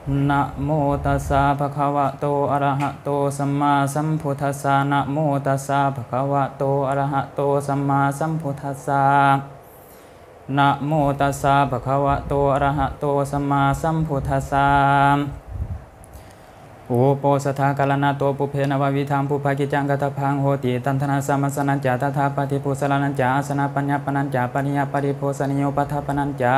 นะโมตัสสะภะคะวะโตอะระหะโตสัมมาสัมพุทธัสสะนะโมตัสสะภะคะวะโตอะระหะโตสัมมาสัมพุทธัสสะนะโมตัสสะภะคะวะโตอะระหะโตสัมมาสัมพุทธัสสะอุปโภสถากาลนาโตปุเพนววิธังปุภกิจังกัตพังโหติตันทนาสัมมสนัญจาตถาปฏิปุสลานัญจาอาสนะปัญญาปนัญจาปริยปริโภสนิโยปัฏฐปนัญจา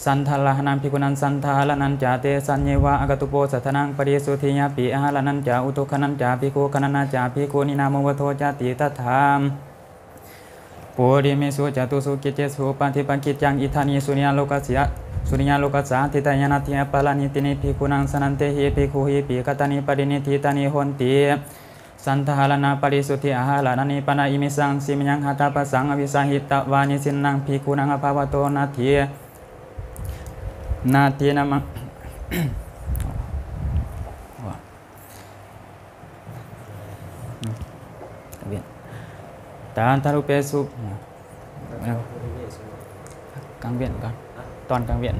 สันทลหนังภิกขุนันสันทาลนัญจาเตสัญเยวะอากตุโปสัทนังปริสุทธิยปิอาหาลนัญจาอุตุขนัญจาภิกขุขนัญจาภิกขุนินามวโทจติตถาปุริเมสุจตุสุกิจเจสุปฏิปันกิจังอิธานิสุญญาโลกัสสะสุริยาโลกัสสะทิตายานาทิปาลานิตินิภิกขุนังสนันเตหิภิกขุหิปิกตานิปรินิทิตานิโหนติสันทหาลนาปริสุทธิอาหาลานานิปนาอิมิสังสิมยังหัตถปะสังอวิสาหิตวานิสินังภิกขุนังอภาวโตนาทีนะมังตานทารุเปสุกลางเวียนก่อนตอนกลางเวียน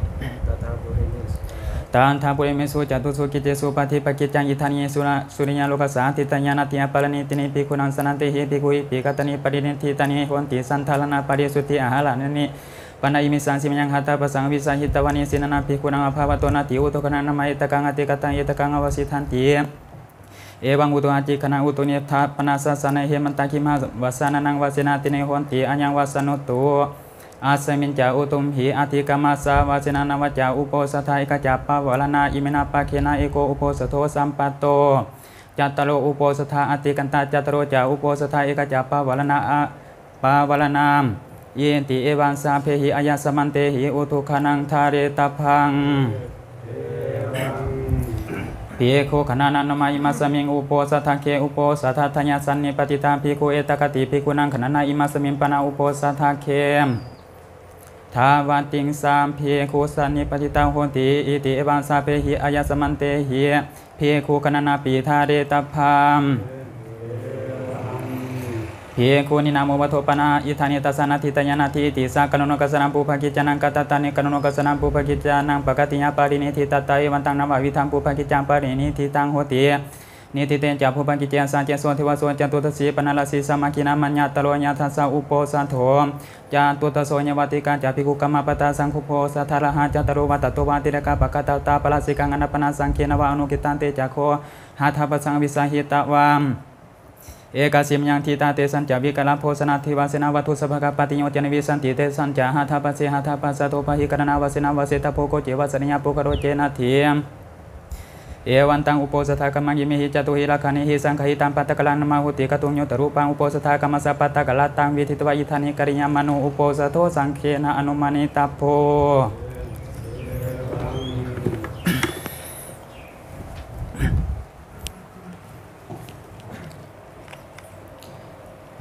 ตานทาปุเรเมสุจตุสุกิเจสุปฏิปกิจจังอิธานิสุริยาโลกัสสะทิตายานาติปาลนิตินิภิกขุนังสนันเตหิภิกขุหิปิกตานิปรินิทิตานิโหนติสันทาลนาปริสุทธิอาหาลานิปนาอิมิสังสิมยังหัตถปะสังวิสาหิตวานิสินาภิกขุนังอภาวโตนาติอุตุขนังนามาอิตกังอติกตังอิตกังอวสิทันติเอวังอุตุอาจิคณะอุตุเนธาปนาสสะเนเหมันตาคิมาวาสานังวาสินาติเนโหนติอัญญังวาสนุตุอาสมินจาอุตุมหิอธิกามาสาวาสินานาวจาอุปโภสถาอิกจาปาวลนาอิมินาปะเคนะเอโกอุปโภสโทสัมปัตโตจัตตโรอุปโภสถาอติกันตาจัตตโรจาอุปโภสถาอิกจาปาวลนาปาวลนามเยนติเอวังสาเพหิอายาสมันเตหิอุทุขนังทาเรตพังภิกขุขณานันนมาอิมัสมิงอุปโภสถาเคอุปโภสถาทัญญสันนิปติตาภิกขุเอตกติภิกขุนังขณานาอิมัสมิงปนาอุปโภสถาเคทาวันติงสามภิกขุสันนิปติตาโหติอิติเอวังสาเพหิอายาสมันเตหิภิกขุขณานาปิทาเรตพังภิกขุนินามวัฏโทปนาอิธานิตัสสะนาทิตยานาทิติสากโนกัสสนังปุภกิจจานังกัตตานิกโนกัสสนังปุภกิจจานังปกติยาปารินิทิตตาเอวันตังนามวิธังปุภกิจจังปารินิทิตังโหตินิทิเตจาปุภกิจเจสัจเจโสทิวโสจตุตสีปนาลสีสมาคินามัญญาตโลญาทัสสะอุปโภสันโธจตุตโสญวัติกาจาภิกขุกัมมปตาสังคุโภสัทธารหะจตโรวัตโตวาติระกะปะกะตาตาปลาสิกังอนัปปนาสังเขนวะอนุกิตันเตจาโคหาทาปสังวิสาหิตวามเอกสิมยังทิตาเตสัญจวิกลโภสนาทิวาเสนาวัตุสภกปฏิโยจนวิสันติเตสัญจหาทาปเสหาทาปัสสะโตภหิกรณาวเสนาวเสตโภโกเจวะสนิยาโภคโรเจนะทิเอวันตังอุปโภสถากรรมังยิมิหิจตุหิราคานิหิสังขหิตังปัตตะกลังนมาหุติกตุญโยตรูปังอุปโภสถากรรมสัพพตะกะลตังวิทิตวะอิธานิกริยามโนอุปโภสโทสังเขนะอนุมานิตัพโพ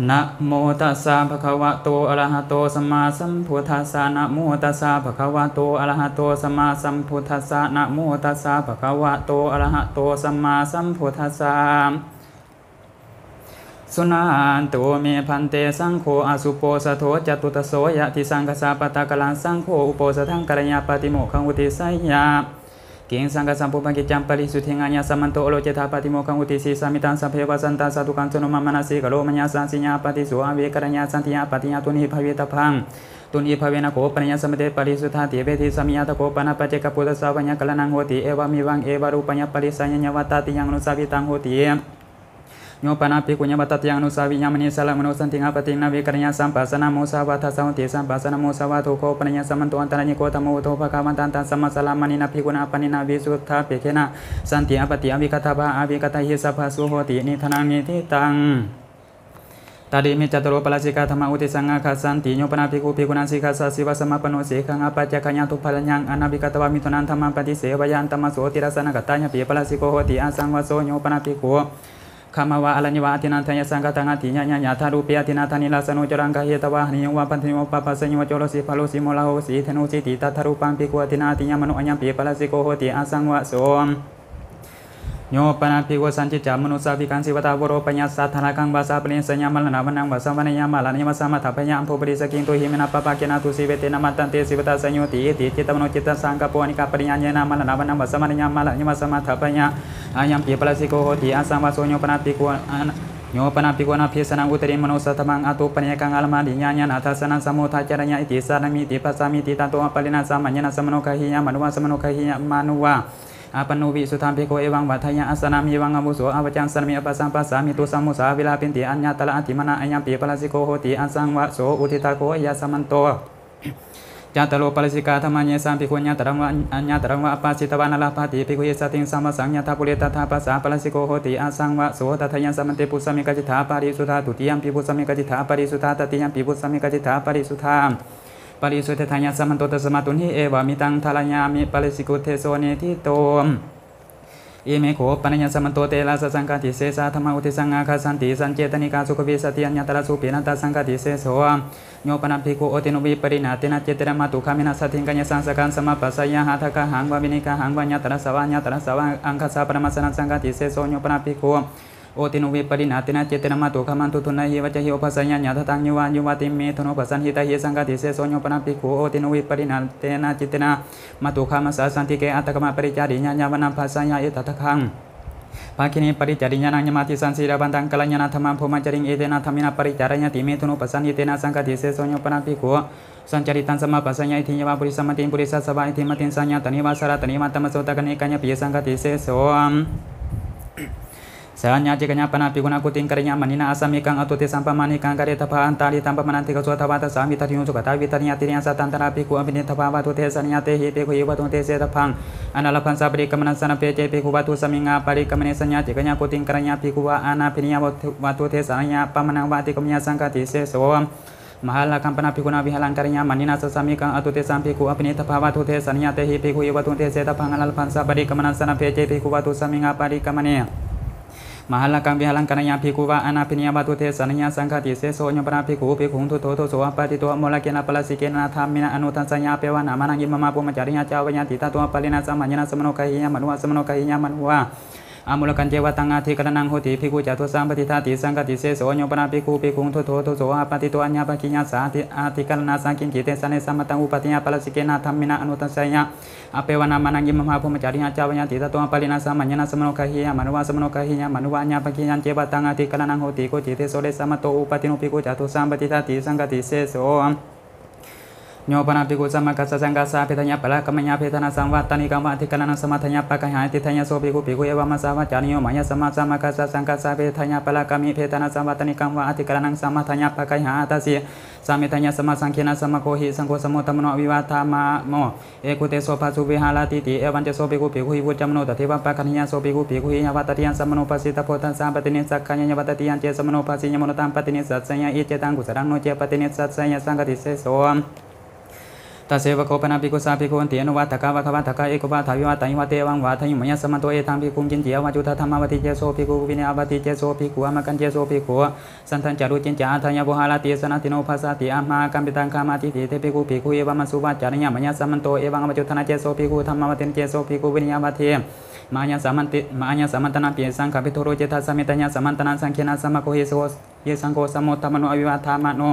นะโมตัสสะภะคะวะโตอะระหะโตสัมมาสัมพุทธัสสะนะโมตัสสะภะคะวะโตอะระหะโตสัมมาสัมพุทธัสสะนะโมตัสสะภะคะวะโตอะระหะโตสัมมาสัมพุทธัสสะสุนันโตเมพันเตสังโฆอสุโปสโทจตุตโสยะติสังฆสาปตะกะลังสังโฆอุปโภสทังกัลยาปฏิโมกขังอุติสัยยะเก่งสังฆสัมปุปังกิจจังปริสุทธิงัญญาสัมมันโตโอโลเจธาปฏิโมกขังอุติสีสามิตังสัพเพวสันตัสสะทุกังสนุมมนาสีกะโลมัญญาสันสิญญาปฏิสุอเวกรัญญาสันติญาปฏิญาตุนิภเวตพังตุนิภเวนะโขปัญญาสมเตปริสุทธาติเวทิสัมยาตโขปนะปัจเจกปุตตะสาวัญญกลนังโหติเอวามิวังเอวารูปัญญปริสัญญวัตตติยังอนุสาวิตังโหติโยปนาภิกขุญวัตตยังอนุสาวิญญามณีสละมโนสันติงาปติงนาเวกรัญญาสัมปัสสนาโมสาวาทสังติสัมปัสสนาโมสาวาโทโคปัญญาสัมมันโตอันตรายโกตโมโตภคาวันตันตันสัมมาสลามานินาภิกขุนาปนินาวิสุทธาเปเขนะสันติอปติอวิคัตถาอวิคัตหิสัพพสุโหตินิธนังนิทิตังตาดิมิจตุโรปลาสิกาธรรมอุติสังฆาคัสสันติโยปนาภิกขุภิกขุนันสิกขาสสิวะสมปโนเสขังอปัจจกัญญาทุพพลัญญังอนาภิกตวามิตุนันธรรมปฏิเสวยันตมโสติรสนกตัญญปิปลาสิโกโหติอาสังวโสโยปนาภิกขุขามาวะอลัญญวะอธินันทยสังฆตังอธิญญาญาธารูปีอธินาธานิลาสนุจรังกะเหตวะนิยงวะปันติโมปะปัสสโยโจโลสิพาโลสิโมลาโหสิเทนุสิติตัทธารูปังภิกขุอธินาติญญามโนอัญญัมปิปลาสิโกโหติอาสังวโส โยปนาภิกขุสันจิจามนุสาภิกังสิวตาวโรปัญญาสัทธากังวาสาปริสัญญามลนาวันังวาสวัญญามาลานิมัสสามัทพยามภูปริสกิงตุหิมินาปปะเกนะตุสิเวเตนะมัตตันเตสิวตาสัญโยติอิติจิตมโนจิตตสังกปวนิกาปริญญาเยนะมาลนาวันังวาสวัญญามาลานิมัสสามัทพยาอายัมปิปลสิโกโหติอาสังวาโสโยปนาภิกขุโยปนาภิกขุนาภิสนังอุตริมโนสัตมังอตุปัญญกังอัลมาดิญาญาณอัตสนังสมุทัจจารญาอิติสานามิติปัสสามิติตันโตอปรินาสามัญญนะสมโนคหิยะมนุวะสมโนคหิยะมานุวะอาปนุวิสุธรรมภิกขุเอวังวัฏยะอาสนามิวังอมุโสอวจังสมิอปัสสัมปัสสามิตุสัมมุสาวิลาปินติอัญญาตละอธิมนะอัญญปิปลสิโกโหติอัสสังวะโสอุทิตาโกยะสมันโตจาตโลปลสิกาธรรมัญเยสัมภิกขุญญาตรังวะอัญญาตรังวะอปัสสิตวานาลาภติภิกขุเยสติงสัมมาสังญาทาปุเรตถาปัสสะปลสิโกโหติอัสสังวะโสตถยันสัมมันเตปุสมิกจิตาปาริสุทธาตุติยัมปิปุสมิกจิตาปาริสุทธาตติยัมปิปุสมิกจิตาปาริสุทธาปาริสุทธายันสัมมันโตตัสมาตุนิเอวะมิตังทาลายามิปลสิกุเทโสเนทิโตอิเมโขปัญญาสมันโตเตลาสสังฆติเสสะธรรมอุติสังฆาคาสันติสันเจตนิกาสุขวิสติอัญญตระสุปินันตสังฆติเสโสโยปนาภิกขุโอตินุวิปรินาเตนะเจตระมาตุคามินัสสติกัญญสังสการสมาปัสสยะหาทกะหังวาวินิกาหังวัญญตระสวัญญตระสวะอังคสาปรมัสสนังสังฆติเสโสโยปนาภิกขุโอตินุวิปรินาเตนะเจตระมาตุคามันตุทุนหิวัจหิโอปัสสยะญาทตังยุวติเมตุโนปัสสันหิตาหิสังฆติเสโสโยปนาภิกขุโอตินุวิปรินาเตนะเจตระมาตุคามัสสสันติเกอัตตกมะปริจาริญญาวันัมปัสสยะเอตตะคังภาคินีปริจาริญาณังยมติสันสีราบันตังกัลยาณธรรมังภูมิจริงเอเตนะธรรมินาปริจารยติเมตุนุปัสสันหิเตนะสังฆติเสโสโยปนาภิกขุสัญจริตังสมาปัสสยะอิทิยวาปุริสัมมติปุริสัสสวะอิทิมติสัญญาตนิวาสระตนิมัตตมโสตกเนกัญญปิยสังฆติเสโสสัญญาจิกัญญาปนาภิกขุนาคุติงกริยามันินาอาสามิกังอตุติสัมปมานิกังกเรตภาอันตาลิตัมปมนันติกโสทวาตสามิตติยุสุขตาวิตริยติริยสัตตันตราภิกขุอภินิทภาวะตุเทสัญญาเตหิภิกขุหิวะตุเทเสตพังอนาลพันสาปริกมนัสสนเปเจภิกขุวะตุสมิงาปริกมเนสัญญาจิกัญญาคุติงกริยาภิกขุวะอานาภินิยาวะตุเทสัญญาปมนังวะติกมยสังฆติเสโสมหาลกัมปนาภิกขุนาวิหารังกริยามันินาสสามิกังอตุเตสัมภิกขุอภินิทภาวะตุเทสัญญาเตหิภิกขุหิวะตุเทเสตพังอนาลพันสาปริกมนัสสนเปเจภิกขุวะตุสมิงาปริกมเนมหาลกังวิหารังกริยาภิกขุวะอานาภินิยาวะตุเทสัญญาสังฆติเสโสโยปนาภิกขุภิกขุทุโตโตโสอปะติโตโมลเกนะปลสิเกนะธรรมินะอนุทัสสัญญาเปวะนามานังยิมมาปุมจาริยาจาวญาติตาตัวปรินาสัมมัญญนะสมโนกะหิยะมนุวะสมโนกะหิยะมนุวะอามุลกันเจวตังอาทิกรนังโหติภิกขุจตุสัมปติทาติสังฆติเสโสโยปนาภิกขุภิกขุทุโตโตโสอปะติโตอัญญาปะกิญญาสาติอาทิกรณาสังกินจิเตสันเนสัมมตังอุปติยาปลสิเกนะธรรมินะอนุทัสสัญญาอเปวะนามานังยิมมาปุมจาริยาจาวญาติตาตัวปรินาสัมมัญญนะสมโนกะหิยะมนุวะสมโนกะหิยะมนุวะอัญญาปะกิญญาเจวตังอาทิกรนังโหติโกจิเตโสเดสัมมโตอุปติโนภิกขุจตุสัมปติทาติสังฆติเสโสโยปนาภิกขุสัมมากัสสะสังกัสสะเพทญาปะละกัมมญาเพทนาสังวัตตานิกัมวะติกนังสมัทญาปะกะหายติทญาโสภิกขุภิกขุเอวะมัสสาวะจานิโยมายะสัมมาสัมมากัสสะสังกัสสะเพทญาปะละกัมมิเพทนาสังวัตตานิกัมวะติกนังสมัทญาปะกะหายตัสสิสามิทญาสมมาสังเขนะสมมาโคหิสังโฆสมุตตมโนวิวาทามะโมเอกุเตโสภาสุวิหารติติเอวันเจโสภิกขุภิกขุหิวุจจมโนตเทวะปะกัญญาโสภิกขุภิกขุหิยวัตติยันสัมมโนปัสสิตโพธัสสะปติเนสักขัญญวัตติยันเจสมโนปัสสิยมโนตัมปติเนสัสสัญญาอิเจตังกุสรังโนเจปติเนสัสสัญญาสังฆติเสโสตัสเสวะโคปนาภิกขุสาภิกขุอันติอนุวัตตกะวะคะวัตตกะเอกวะทาวิวัตตังวะเตวังวะทายุมยะสมันโตเอตังภิกขุจินจิอวะจุตธรรมวติเจโสภิกขุวิเนอวติเจโสภิกขุอมกันเจโสภิกขุสันทัญจารุจินจาทัญญะโวหารติสนัตติโนภาสติอามากัมปิตังคามาติติเตภิกขุภิกขุเอวะมัสสุวัจจาริยมยะสมันโตเอวังอวจุทนาเจโสภิกขุธรรมวติเจโสภิกขุวิเนอวติมาญาสัมมันตนาปิสังฆปิโทโรเจตัสสมิตัญญาสัมมันตนาสังเขนะสัมมาโคหิโสเยสังโฆสมุตตมโนอวิวาทามะโน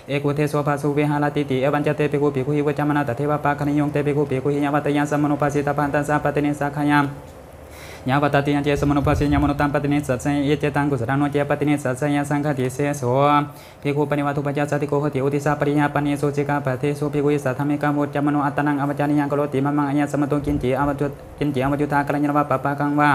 เอกุเทโสภาสุวิหารติติเอวันจเตภิกขุภิกขุหิวจามนาตเทวะปะคะนิยงเตภิกขุภิกขุหิยวัตยันสัมมโนปัสสิตปันตัสสะปติเนสักขยามยาวัตติยันเจสมโนปัสสิยมโนตัมปติเนสัสสัญญเจตังกุสรังโนเจปติเนสัสสัญญสังฆติเสโสภิกขุปณิวัตุปัจจสติโกโหติอุติสาปริญญาปณิโสจิกาปะเทโสภิกขุสัทธมิกามุจจมโนอัตตนังอวจานิยังกโลติมังมังอัญญสมตุกินจิอวจุทากัลญวะปะปะกังวะ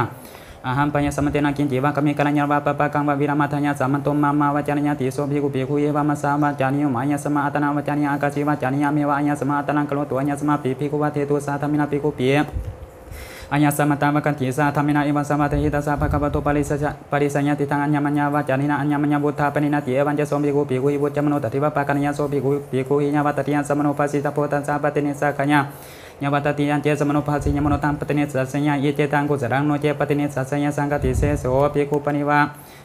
อาหัมปัญญสมเตนะกินจิวะกมิกัลญวะปะปะกังวะวิรามัทัญญาสัมมันโตมามาวจานิยติโสภิกขุภิกขุเยวะมัสสาวะจานิโยมอัญญสมาอัตตนาวจานิยากาศิวะจานิยามิวะอัญญสมาอัตตนังกโลตุอัญญสมาปิภิกขุวะเทตุสาธรรมินาภิกขุปิอัญญสมัตตามกันติสาธรรมินาอิวัสมัตหิตัสสะภะคะวะโตปริสัญญาติทังอัญญมัญญาวะจานินะอัญญมัญญบุทธาปนินาติเอวันเจโสภิกขุภิกขุหิวุจจมโนตติวะปะกัญญาโสภิกขุภิกขุหิญวัตติยันสัมมโนปัสสิตโพธัสสะปติเนสักขัญญญวัตติยันเจสมโนปัสสิยมโนตัมปติเนสัสสัญญาเยเจตังกุสรังโนเจปติเนสัสสัญญาสังฆติเสโสภิกขุปณิวะ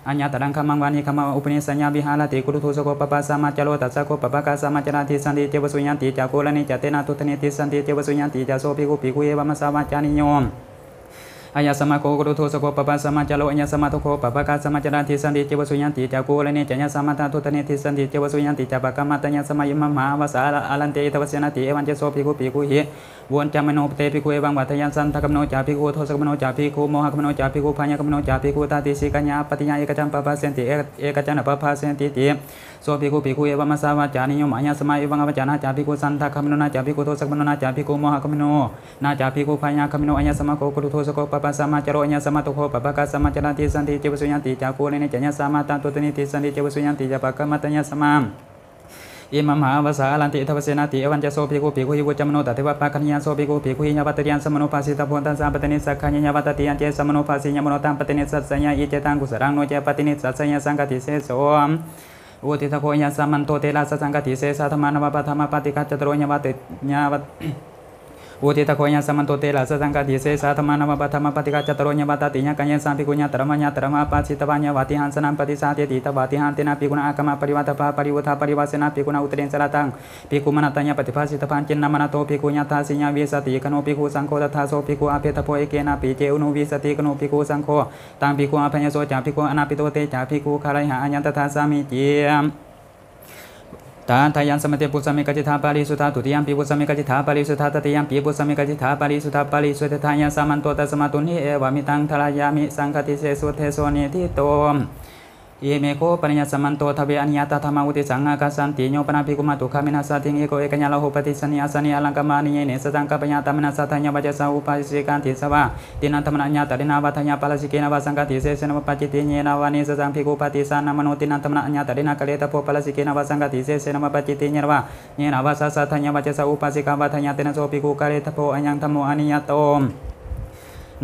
อัญญตรังคัมมังวานิคัมมังอุปนิสัญญาวิหารติกุรุทุสโกปปะสามัจจโลตัสสะโกปปะกาสามัจจนาทิสันติเจวสุญญันติจากโกลนิจเตนะทุตเนติสันติเจวสุญญันติจาโสภิกขุภิกขุเอวะมัสสาวะจานิโยม อายะสมาโคกุรุโทสโคปปะสมาจโลอายะสมาโตโคปปะกาสมาจาราทิสันติเจวสุยันติจากูเลเนจญะสมาตาทุตเนทิสันติเจวสุยันติจาปะกามัตญะสมายิมมหาวสาอลันเตอิตวสนาติเอวันเจโสภิกขุภิกขุหิวนจามโนปเตภิกขุเอวังวัตยันสันทกัมโนจาภิกขุโทสกัมโนจาภิกขุโมหกัมโนจาภิกขุพายกัมโนจาภิกขุตาติสิกัญญาปฏิญาเอกจัมปะปะเสนติเอกจันปะปะเสนติติโสภิกขุภิกขุเอวัมสาวาจานิโยมายะสมาเอวังอวจานะจาภิกขุสันทกัมโนนาจาภิกขุโทสกัมโนนาจาภิกขุโมหกัมโนนาจาภิกขุพายกัมโนอายะสมาโคกุรุโทสโคปปะสมาจโรอายะสมาโตโคปปะกาสมาจาราทิสันติเจวสุยันติจากูเลเนจญะสมาตาทุตเนทิสันติเจวสุยันติจาปะกามัตญะสมาอิมัมหาวสาลันติทวเสนาติเอวันเจโสภิกขุภิกขุหิวุจจมโนตัตถิวะปะคัญญาโสภิกขุภิกขุหิญาวัตติยันสมโนภาสิตาโพตันสาปตินิสักขัญญาวัตติยันเจสมโนภาสิญมโนตังปตินิสัสสัญญาอิเจตังกุสรังโนเจปตินิสัสสัญญาสังฆติเสโสอุทิตโคญาสัมมันโตเตระสังฆติเสสะธรรมานวปะธรรมปฏิกัจจตโรญวัตญาวัตอุทิตโคญาสัมมันโตเตระสังฆติเสสะธรรมานวปะธรรมปฏิกัจจตโรญวัตติญากัญญาสัมภิกขุญาตระมัญญาตระมาปัสสิตวัญญวัติหันสนัมปฏิสาเตติตวัติหันเตนะภิกขุณอากรรมปริวัตปะปริวุฒาปริวาสนะภิกขุณอุตเรนสรตังภิกขุมนัตตัญญปฏิภาสิตพันจินนามนโตภิกขุญาตาสิญญาวิสติกโนภิกขุสังโฆตถาโสภิกขุอาเพตโพเอเกนะปิเจอุโนวิสติกโนภิกขุสังโฆตังภิกขุอภัญญโสจาภิกขุอนาปิโตเตจาภิกขุคารัยหะอัญญตถาสามิจิตาทายันสมเตปุสมิกัจจิธาปาริสุทธาตุติยัมปิปุสมิกัจจิธาปาริสุทธาตติยัมปิปุสมิกัจจิธาปาริสุทธาปาริสุทธายันสามันโตตัสมาตุนิเอวามิตังทรายามิสังฆติเสสุเทโสนิทิโตเอเมโคปัญญาสมันโตทเวอัญญาตธรรมอุติสังฆาสันติโยปนาภิกขุมาตุขามินาสติงเอโกเอกัญญาลโหปฏิสัญญาสัญญาลังกามานิเยเนสตังกัปปัญญาตมนาสัทธัญญาวัจสาอุปาสิกันติสวะตินันธรรมนัญญาตรินาวัฏัญญาปาลสิเกนะวะสังฆติเสสนวปัจจิติเยนะวานิสตังภิกขุปฏิสานามโนตินันธรรมนัญญาตรินากะเลตโพปาลสิเกนะวะสังฆติเสสนวปัจจิติเยนะวะเยนะวะสัทธัญญาวัจสาอุปาสิกาวัฏัญญาเตนะโสภิกขุกะเลตโพอัญญังธัมโมอนิยโต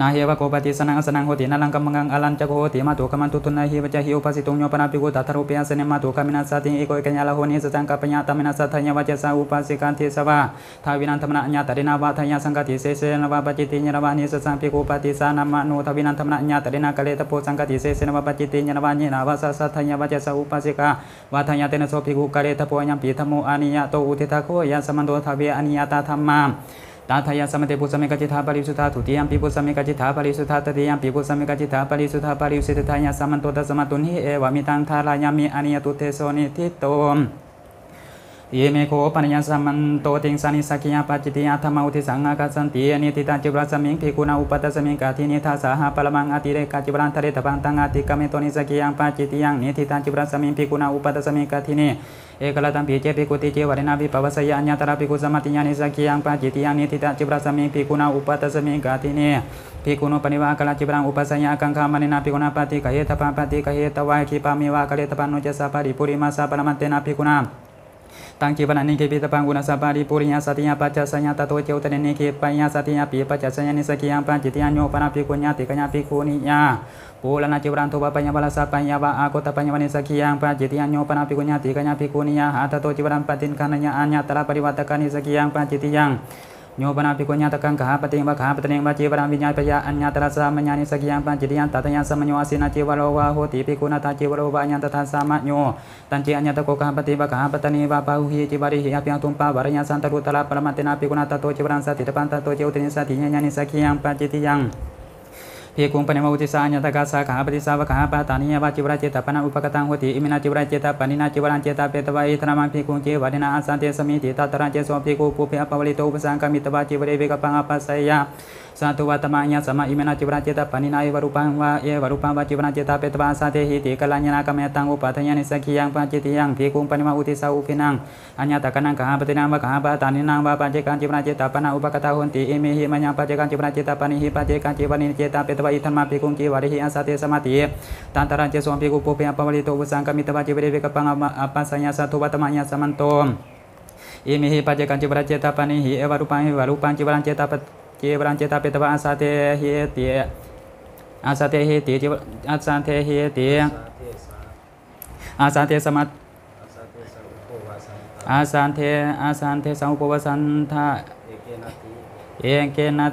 นาเฮวะโกปฏิสนังสนังโหตินาลังกัมมังอลันจักโหติมาตุกัมันตุตุนาเฮวะจะหิอุปัสสิตุญโยปนาภิกขุตัทรูปยัสเนมาตุกัมินาสติเอโกเอกัญญาลโหนิสตังกัปปัญญาตมินาสัทธัญญาวัจสาอุปาสิกันติสวะทาวินันธรรมนัญญาตรินาวัฏัญญาสังฆติเสสนวปัจจิติเยนะวะนิสสังภิกขุปฏิสานามโนทาวินันธรรมนัญญาตรินากะเลตโพสังฆติเสสนวปัจจิติเยนะวะเยนะวะสัทธัญญาวัจสาอุปาสิกาวัฏัญญาเตนะโสภิกขุกะเลตโพอัญญัมปิธัมโมอนิยโตอุทิตาโคยัสมันโตทาเวอนิยตาธัมมาตาทายาสมเตปุสมิกัจจิธาปริสุทธาทุติยัมปิปุสมิกัจจิธาปริสุทธาตติยัมปิปุสมิกัจจิธาปริสุทธาปริสุทธายาสมันโตตัสมาตุนิเอวามิตังทารายามิอนิยตุเตโสนิทิโตเยเมโคปัญญาสมันโตติงสานิสักขิยาปัจจิติยาธรรมอุทิสังฆากัสสันติอนิติตาจิบรัสมิงภิกขุนาอุปัตตสมิงกาทินิทาสาหะปะละมังอติเรกาจิบรันทะเรตปังตังอติกะเมโตนิสักขิยังปัจจิติยังนิติตาจิบรัสมิงภิกขุนาอุปัตตสมิงกาทินิเอกลตัมปิเจภิกขุติเจวะเรนะวิปวัสยะอัญญตระภิกขุสมัติญานิสักขิยังปัจจิติยังนิติตาจิบรัสมิงภิกขุนาอุปัตตสมิงกาทินิภิกขุโนปนิวากะลจิบรังอุปัสสยะกังคามะเนนะภิกขุนาปฏิกะเหตปะปฏิกะเหตวะคิปามิวากะเลตปะโนจะสะปะริปุริมาสะปะละมันเตนะภิกขุนาตังจีวนานิเกปิตปังกุณาสปาริปุริยาสติยาปัจจสัญญาตโตเจอุตเรนิเกปัญญาสติยาปีปัจจสัญญานิสกิยังปัจจิติยาโยปนาภิกขุญญาติกัญญาภิกขุนิยาปูลนาจิวรันโตปปัญญาบาลสัพปัญญาวะอาโกตปัญญานิสกิยังปัจจิติยาโยปนาภิกขุญญาติกัญญาภิกขุนิยาหาตโตจิวรันปตินคันญญาอัญญตระปริวัตกานิสกิยังปัจจิติยังโยปนาภิกขุญญาตกังขาปติงวะขาปติเนงวะจิวรันวิญญาณปยาอัญญตระสามญญานิสกิยังปัจจิติยังตัตยังสัมโยอาสินาจิวโรวะโหติภิกขุนาตาจิวโรวะอัญญตถาสามโยตันจิอัญญตโกขาปติวะขาปตนีวะปะหุหิจิวาริหิอภิยังตุมปาวรญญาสันตรุตระปรมัตตินาภิกขุนาตโตจิวรันสติตปันตโตเจอุตินิสติญญานิสกิยังปัจจิติยังภิกขุปะเนมอุติสาญญตกาสาขาปฏิสาวะขาปะตานิยวะจิวราเจตปนะอุปกตังโหติอิมินาจิวราเจตปนินาจิวรันเจตเปตวะอิตระมังภิกขุเจวะเดนะอาสันเตสมิติตัตระเจโสภิกขุปุเพอปวลิโตอุปสังกมิตวะจิวเรเวกปังอปัสสยะสาธุวัตมะญะสมะอิมินาจิวราเจตปนินาเอวรูปังวะเอวรูปังวะจิวรันเจตเปตวะสาเตหิติกัลลัญญนากะเมตังอุปัฏฐญานิสกิยังปัจจิติยังภิกขุปะเนมอุติสาอุภินังอัญญตกันังขาปตินังวะขาปะตานินังวะปัจเจกันจิวราเจตปนะอุปกตาโหติเอเมหิมัญญังปัจเจกันจิวราเจตปนิหิปัจเจกันจิวานิเจตเปตวะอิทัมมะภิกขุวะริหิอาสาเตสมาติตันตระเจโสภิกขุปุเพอปวลิโตอุปสังกมิตวะจิวเรเวกปังอปัสสยะสาธุวัตมะญะสมันโตอิมิหิปัจเจกันจิวราเจตปนิหิเอวรูปังจิวรันเจตปเจวรันเจตเปตวะอาสาเตหิติอาสาเตหิติจิวอาสาเตหิติอาสาเตสมัตอาสานเทสังอุปวสันทะเอเกนั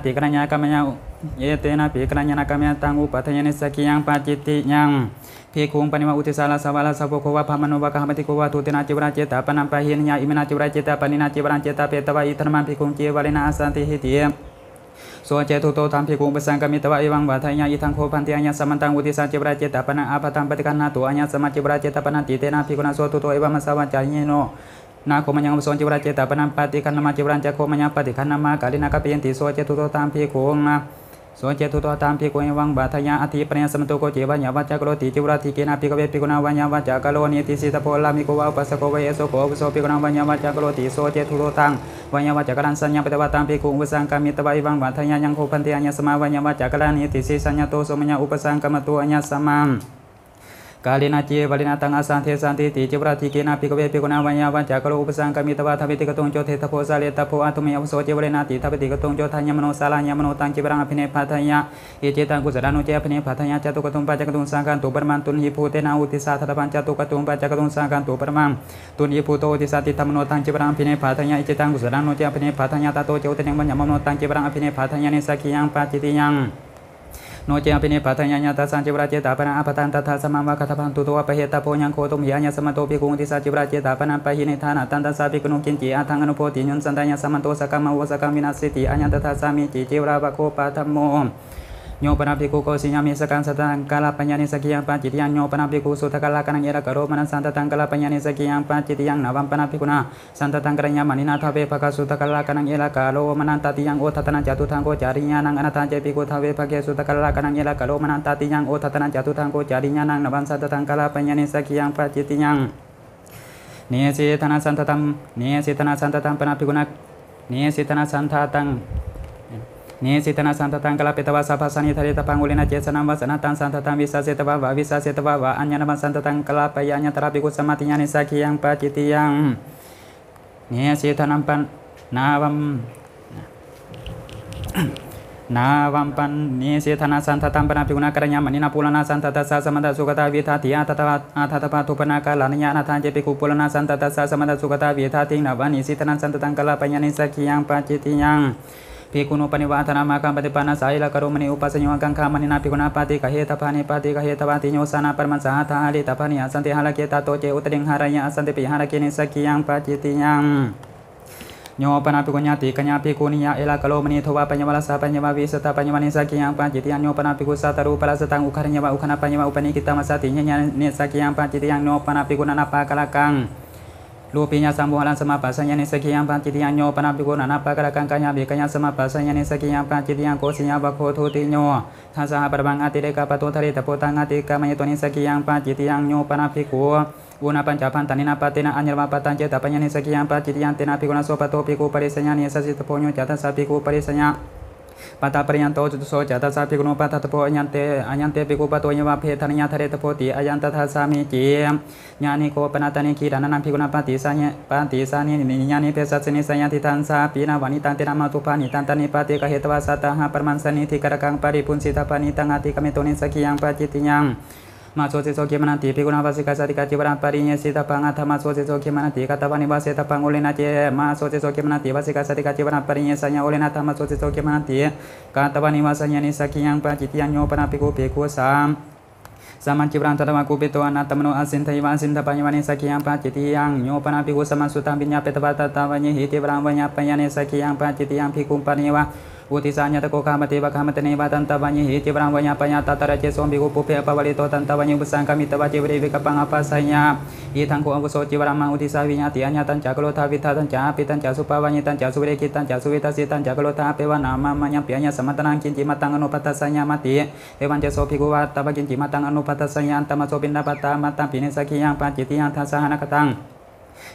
ตกัญญากัมมะ เยเตนะภิกขณะกรรมตังอุปัฏฐยนิสกิยังปาจิตติยังภิกขุงปณิวะอุติสาลาสวาลาสาวกวะพามโนวะกะหมติโกวะทุตินาจิวราเจตาปนัมปะหินญาอิมินาจิวราเจตาปนินาจิวรังเจตาเปตวะอิธรรมังภิกขุงเจวะเลนะอาสันติหิติโสเจตุโตตัมภิกขุงปสังกมิตวะเอวังวะทายาอิทังโคพันติอัญญสัมมันตังอุติสาจิวราเจตาปนังอาภัตังปฏิคันนาตุอัญญสัมมาจิวราเจตาปนันติเตนะภิกขุนาโสตุโตเอวังมัสสาวะจายโนนาโคมัญญังโสจิวราเจตาปนังปฏิคันนามาจิวรังจะโคมัญญังปฏิคันนามากาลินากะเปียนติโสเจตุโตตัมภิกขุงโสเจตุโตตามภิกขุเอวังบาทายาอธิปเนสมโตโกเจวัญญาวัจจกโลติจิวราธิเกนะภิกขเวภิกขุนาวัญญาวัจจกโลนิติสิตโพลามิโกวะอุปัสสโกเวโสโกอุโสภิกขุนาวัญญาวัจจกโลติโสเจตุโตตังวัญญาวัจจกรันสัญญาปตวะตามภิกขุอุปสังกามิตวะเอวังบาทายายังโคพันติอัญญสมาวัญญาวัจจกรันนิติสิสัญญาโตโสมัญญาอุปสังกามโตอัญญสมามกาลินาเจวลินาตังอาสันเทสันติติจิวราธิเกนะภิกขเวภิกขุนาวัญญาวัจจกโลอุปสังกามิตวะทวิติกตงโจเทตโพสาเลตโพอัตุเมยอุโสเจวเลนาติทวิติกตงโจทัญญมโนสาลาญมโนตังจิวรังอภิเนภัทายะเอเจตังกุศลานุเจอภิเนภัทายะจตุกตุมปัจจกตุงสังกันตุปรมังตุนหิภูเตนะอุติสาธตปัญจตุกตุมปัจจกตุงสังกันตุปรมังตุนหิภูโตอุติสาติธรรมโนตังจิวรังอภิเนภัทายะเอเจตังกุศลานุเจอภิเนภัทายะตโตเจอุตเนงวัญญมโนตังจิวรังอภิเนภัทายะนิสักขิยังปาจิติยังโนเจอภิเนภัทายะญาตสังจิวราเจตาปนะอภัตันตัทธาสมังวะคัตพันตุโตวะปะเหตโพยังโคตุมหิอัญญสมโตภิกขุติสาจิวราเจตาปนะปะหิเนธานะตันตัสสะภิกขุนุกินจิอาทังอนุโพติญุนสันตาญสมันโตสกัมมะวะสกัมวินัสสิติอัญญตัทธาสามิจิจิวราวะโคปะธัมโมโยปนาภิกขุโกสิญามิสกังสัตตังกาลปัญญานิสกิยังปาจิตยังโยปนาภิกขุสุทธกาลกันังเอระกโรมนัสสันตตังกาลปัญญานิสกิยังปาจิตยังนาวัมปนาภิกขุนาสันตตังกระญามานินาทเวภกสุทธกาลกันังเอระกโรมนันตติยังโอทัตนังจตุทังโกจาริญานังอนัตตังเจภิกขุทเวภเกสุทธกาลกันังเอระกโรมนันตติยังโอทัตนังจตุทังโกจาริญานังนาวัมสันตตังกาลปัญญานิสกิยังปาจิตยังเนสิธนาสันตตังเนสิธนาสันตตังปนาภิกขุนาเนสิธนาสันตตังเนสิตนาสันตตังกลาเปตวาสัพพสันนิทริตปังอุลินาเจสนังวาสนาตังสันตตังวิสาเสตวะวิสาเสตวะอัญญานัมสันตตังกลาปยาญตราภิกขุสมาติญานิสักขิยังปาจิติยังเนสิธนัมปันนาวัมปันเนสิธนาสันตตังปนาภิกขุนากระญามณินาปุลนาสันตตัสสะสมัตสุกตาวิทาติอาทัตปาทุปนากาลานิยานาทานเจภิกขุปุลนาสันตตัสสะสมัตสุกตาวิทาตินาวานิสิตนาสันตตังกลาปยานิสักขิยังปาจิติยังภิกขุนุปนิวาทนามาคัมปฏิปานาสายละกโรมณีอุปัสสโยกังคามณีนาภิกขุนาปาติกะเหตภานิปาติกะเหตวาติโยสานาปรมัสสาธาลิตภานิอสันติหะละเกตาโตเจอุตติงหารายะอสันติปิหะละเกนิสักขิยังปาจิติยังโยปนาภิกขุญาติกัญญาภิกขุนิยะเอละกโรมณีโทวาปัญญวลาสาปัญญวาวิสตาปัญญวานิสักขิยังปาจิติยังโยปนาภิกขุสัตตรูปะละสตังอุคาริญวะอุคณปัญญวะอุปนิกิตามัสสติญญานิสักขิยังปาจิติยังโยปนาภิกขุนานาปากะละกังรูปิญญาสัมโภหลังสมาปัสสัญญานิสกิยังปาจิติยังโยปนาภิกขุนานาปะกะระกังกัญญาภิกัญญาสมาปัสสัญญานิสกิยังปาจิติยังโกสิญญาบะโคทุติโยทัสสะปะบังอติเรกะปะโตทะเรตะโพตังอติกามยโตนิสกิยังปาจิติยังโยปนาภิกขุอุณปัญจพันตานินาปะเตนะอัญญวะปะตังเจตปัญญานิสกิยังปาจิติยังเตนะภิกขุนาโสปะโตภิกขุปริสัญญานิสัสสิตโพโยจัตตัสสะภิกขุปริสัญญาปัตตาปริยันโตจุตโสจัตตาสาภิกขุโนปัตตะโพอัญญันเตภิกขุปะโตญวะเพทานิยาทะเรตโพติอัญญันตทัสสามิจิญาณิโกปนาตานิคีดานังภิกขุนาปฏิสัญญาปฏิสานินิญาณิเปสัสสนิสัญญาติทันสาปีนาวานิตังเตนะมาตุปานิตันตานิปฏิกะเหตวาสัตตะหะปรมังสนิธิกะระกังปริปุนสิตาปานิตังอติกะเมโตนิสักขิยังปาจิติยังมาโสติโสเกมนันติภิกขุนาภาสิกาสติกาจิวรังปริญญสิตาปังอัตถมาโสติโสเกมนันติกัตตวานิวาเสตปังโอเลนะเจมาโสติโสเกมนันติภาสิกาสติกาจิวรังปริญญสัญญาโอเลนะธรรมโสติโสเกมนันติกัตตวานิวาสัญญานิสักขิยังปาจิติยังโยปนาภิกขุภิกขุสามสามัญจิวรังตตวะกุปิโตอนัตตมโนอสินทยวาสินทปัญญวานิสักขิยังปาจิติยังโยปนาภิกขุสมัสสุตังปิญญาเปตวะตตาวัญญิหิติวรังวัญญปัญญานิสักขิยังปาจิติยังภิกขุปนิวะอุติสัญญาตโกคามติวะคามตเนวะตันตวัญญิหิติวรังวัญญปัญญาตตระเจโสภิกขุปุเพอปวลิโตตันตวัญญิบุสังกามิตวะเจวริวิกปังอปัสสัญญาอิทังโคอังกุโสจิวรังมังอุติสาวิญญาติอัญญาตัญจักโลทาวิทาตัญจาปิตัญจสุปวัญญิตัญจสุเวกิตัญจสุวิตัสสิตัญจักโลทาเปวะนามามัญญปิอัญญาสมัตตังกินจิมัตตังอนุปัตตสัญญามติเอวัญเจโสภิกขุวัตตะกินจิมัตตังอนุปัตตสัญญาอันตมโสปินดาปัตตามัตตังปินิสักขิยังปาจิติยังทัสสะหะนะกตัง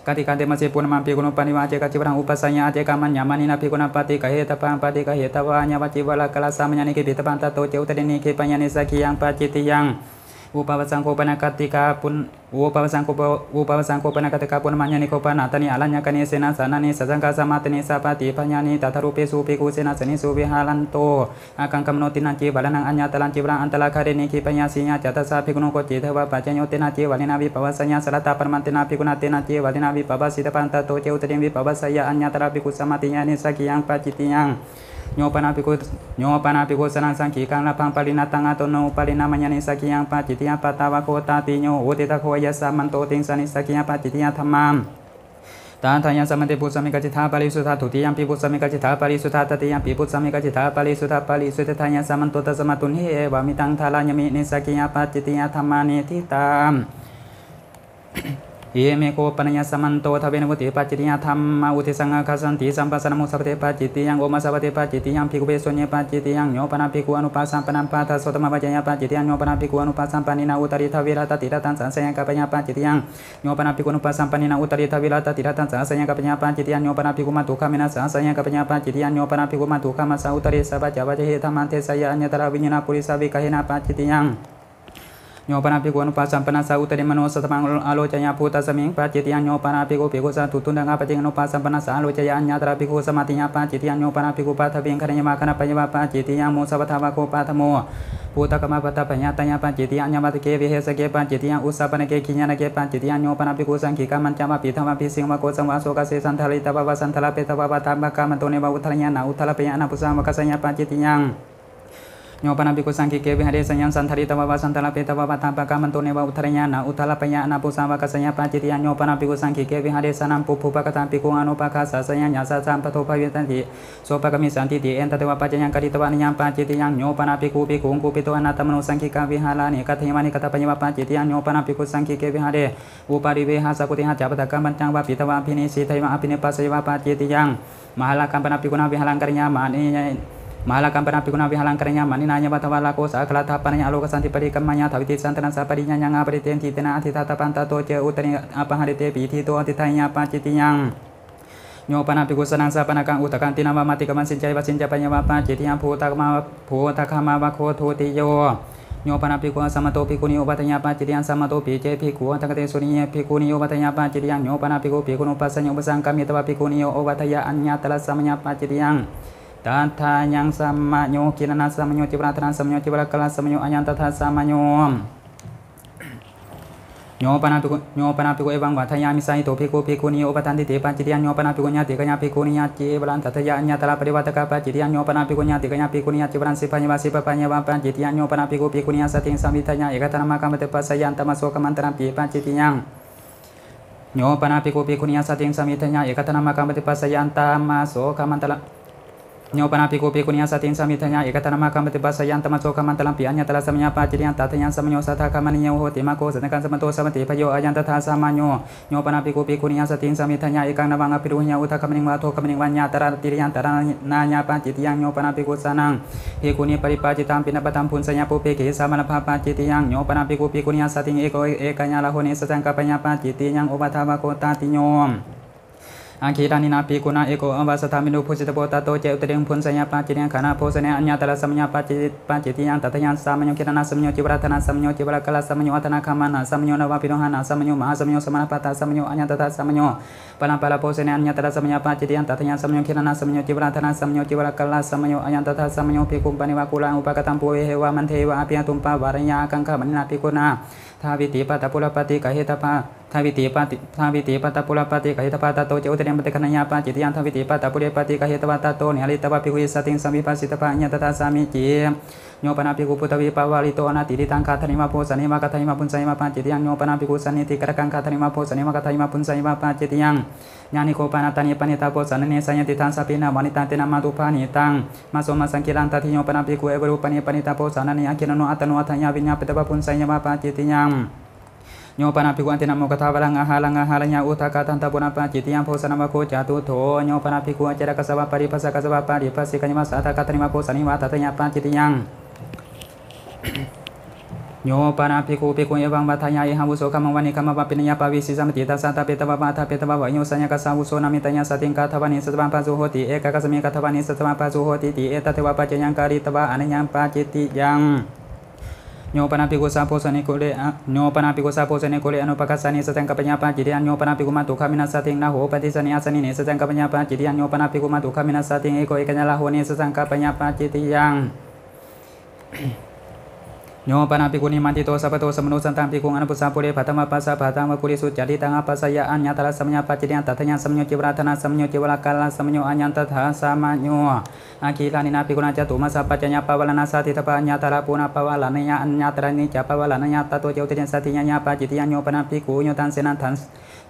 กติกันเตมะเสปุณมัมภิกขุนุปนิวาเจกจิวรังอุปสัญญาเจกัมมัญญามานินาภิกขุนาปฏิกะเหตปังปฏิกะเหตวะญาวจิวะละกะลาสามัญญานิกิปิตปันตโตเจอุตเรนิกิปัญญานิสักขิยังปาจิติยังอุปวัสสังโคปนากติกาปุณอุปวัสสังโคปนากติกาปุณมัญญานิโคปนาตนิอลัญญกเนเสนาสานานิสังฆาสมาตนิสัพพติปัญญานิตัทรูเปสุภิกขุเสนาสนิสุวิหารันโตอากังกัมโนตินันจิวะละนังอัญญาตลันจิวรังอันตละคาเรนิกิปัญญาสิญญาจัตตสาภิกขุโนโกจิเทวะปัจจโยเตนะจิวะลินาวิปวัสสัญญาสรัตตาปรมันเตนะภิกขุนาเตนะจิวะลินาวิปวัสสิตปันตโตเจอุตเรวิปวัสสยะอัญญาตระภิกขุสมาติญานิสักขิยังปาจิติยัง โยปนาภิกขุสนังสังขีกังละพังปรินัตตังอโตโนปรินามญานิสักขิยังปาจิตติยังปตาวะโคตาติโยอุติตะโคยะสามันโตติงสนิสักขิยังปาจิตติยังธัมมังตาทายังสมันติปุสมิกจิตาปาริสุทธาทุติยังปิปุสมิกจิตาปาริสุทธาตติยังปิปุสมิกจิตาปาริสุทธาปาริสุทธายังสมันโตตัสมาตุนหิเอวามิตังทาลายมินิสักขิยังปาจิตติยังธัมมานิทิตามเอเมโคปนัญญสมันโตทเวนมุติปัจจิติยังธรรมอุทิสังฆาสันติสัมปัสสนมุสัพเพปัจจิติยังโอมาสัพเพปัจจิติยังภิกขุเบสโญปัจจิติยังโยปนาภิกขุอนุปัสสัมปนัมปะทัสโสตมะปัจจยปัจจิติยังโยปนาภิกขุอนุปัสสัมปนินาอุตริทวิรตติรตังสังสยังกัปปัญญปัจจิติยังโยปนาภิกขุอนุปัสสัมปนินาอุตริทวิรตติรตังสังสยังกัปปัญญปัจจิติยังโยปนาภิกขุมัตถุขามินาสังสยังกัปปัญญปัจจิติยังโยปนาภิกขุมัตถุขามัสสะอุตริสัพพะจวัจเหธัมมันเทสยะอัญญตระวิญญาณปุริสวิกเหนะปัจจิติยังโยปนาภิกขุอนุปัสสัมปนัสสะอุตริมโนสัตมังอโลจยภูตสมิงปัจจิติยังโยปนาภิกขุภิกขุสัตถุตุนดังอปจิงอนุปัสสัมปนัสสะอโลจยอัญญตระภิกขุสมาติยังปัจจิติยังโยปนาภิกขุปัทวิงคณิยมาคณปัญญวะปัจจิติยังโมสัพพทาวะโคปัทโมภูตกรรมปัตตปัญญาตัญญปัจจิติยังญมัตเกวิเหสเกปัจจิติยังอุสสะปนเกขิญญาณเกปัจจิติยังโยปนาภิกขุสังขิกามันจามะปิธรรมปิสิงวะโกสังวะโสกเสสันทลิตวะวะสันทลเปตวะวะตามะกามันโตเนวะอุทธัลญาณอุทธัลปยานะปุสังวะกัสสัญญปัจจิติยังโยปนาภิกขุสังขิเกวิหเรสัญญังสันทริตวะวะสันทลเปตวะวะตามะกามันโตเนวะอุทธัลญาณอุทธัลปยานะปุสังวะกัสสัญญปัจจิติยังโยปนาภิกขุสังขิเกวิหเรสนัมปุภุปะกตังภิกขุอนุปคาสะสัญญังสัสสัมปโทภวิตันติโสปะกมิสันติติเอนตะเตวะปัจจยังกริตวะนิยังปัจจิติยังโยปนาภิกขุภิกขุกุปิโตอนัตตมโนสังขิกาวิหารานิกัตถิมานิกัตตปัญญวะปัจจิติยังโยปนาภิกขุสังขิเกวิหเรอุปาริเวหาสักุติหะจัปตะกัมปัญจังวะปิตวะภินิสิทยวะอภินิปัสสยวะปัจจิติยังมหาลาคัมปนาภิกขุนาวิหารังกริยามานิMahalakan pernah pikuna vihalang karenya maninanya batawala ko sa akala tapananya aloka santi parikamanya tawiti santana sa parinya yang abriten titena atitata pantato ce utani apa harite piti to atitanya pacitiyang nyo pana piku sanang sa panakang utakan tinama mati kaman sincai basinca panyama pacitiyang putakama wakho thutiyo nyo pana piku samato pikuni obatanya pacitiyang samato pice piku takate suniye pikuni obatanya pacitiyang nyo pana piku pikunu pasanya ubasang kami tawa pikuni obataya anya telah samanya pacitiyang Tata yang sama nyo kirana sama nyo cibratan sama nyo cibra kelas sama nyo anyang tata sama nyo nyo pana piku ebang batanya misai to piku ni obatan di tepan cidian nyo pana piku nya tikanya piku nya cibran tata ya nya telah periwata kapa cidian nyo pana piku nya tikanya piku nya cibran sipanya basi papanya bapan cidian nyo pana piku nya sating samitanya ikatan makam tepa sayan tamasuk kemantaran pipan cidian nyo pana piku nya sating samitanya ikatan makam tepa sayan tamasuk kemantaran nyo pana piku nya sating samitanya ikatan makam tiba sayan tamasuk kamantalam piannya telah samanya pacirian tatanya samanyo sata kamaninya ho timako sedangkan samanto samati payo ayan tata samanyo nyo pana piku nya sating samitanya ikang nawang apiruhnya uta kamaning wato kamaning wanya tara tirian tara nanya pacitiang nyo pana piku sanang pikuni paripacitam pinapatam pun sanya pupiki samana pacitiang nyo pana piku nya sating ekanya lahone sesangka panya pacitiang obatawa kota tinyom Akhirani napi kuna eko ambasa taminu pusita pota to ce utering pun sanya pacirian kana posane anya tala samanya paciti yang tatanya samanyo kirana samanyo cibratana samanyo cibra kala samanyo atana kamana samanyo nawa pinohana samanyo maha samanyo samana pata samanyo anya tata samanyo pala posane anya tala samanya paciti yang tatanya samanyo kirana samanyo cibratana samanyo cibra kala samanyo anya tata samanyo pikum pani wakula upakatampu hewa manthewa api tumpa waranya akang kamana pikuna Thaviti pata pulapati kahitapa Thaviti pata pulapati kahitapa tato ce utering betekananya pacitiang thaviti pata pulapati kahitapa tato nialitapa piku sating sami pasitapa anya tata sami ci nyo pana piku putawi pawalito anati ditangka tanima posani maka tanima pun sanima pacitiang nyo pana piku saniti karakang katanima posani maka tanima pun sanima pacitiang nyani ko panatani panita posani sanya titan sapina wanita tina matupani tang maso masangkiran tati nyo pana piku eberu panita posani akirano atanu atanya vinya petapa pun sanima pacitiang nyo pana piku antina mo katawalang ahalanya utaka tanta puna pacitiang posana mako jatuh to nyo pana piku acara kasaba pari pasi kanyama sata katanima posani watatanya pacitiang Nyo pana piku ebang batanya ihamuso kamawani kamapapinanya pawisi samatita sata petaba nyo sanya kasamuso namitanya sating katawani satama pazuhoti eka kasami katawani satama pazuhoti ti eta tewa pacanyang kari taba ananyang paciti yang nyo pana piku sapo sane kule anu pakasani satang kapanya pacitian nyo pana piku matu kamina sating naho patisani asani ne satang kapanya pacitian nyo pana piku matu kamina sating eko ekanya lahone satang kapanya pacitian โยปนาภิกขุนิมันติโตสัพพโตสมโนสันตังภิกขุอนุปุสสะปุเรภัตตมปัสสะภัตตมปุริสุจติตังอปัสสยะอัญญตระสัมญาปัจจิยันตัทยังสัมโยจิวราธนาสัมโยจิวรากาลสัมโยอัญญันตถาสัมโยอาคีลานินาภิกขุนาจตุมัสสะปัจจญาปวลนาสาติทปะอัญญตระปุณปวลานยอัญญตระนิจปวลานยตโตเจอุติยันสัติญญาปัจจิยันโยปนาภิกขุโยตันเสนันทัน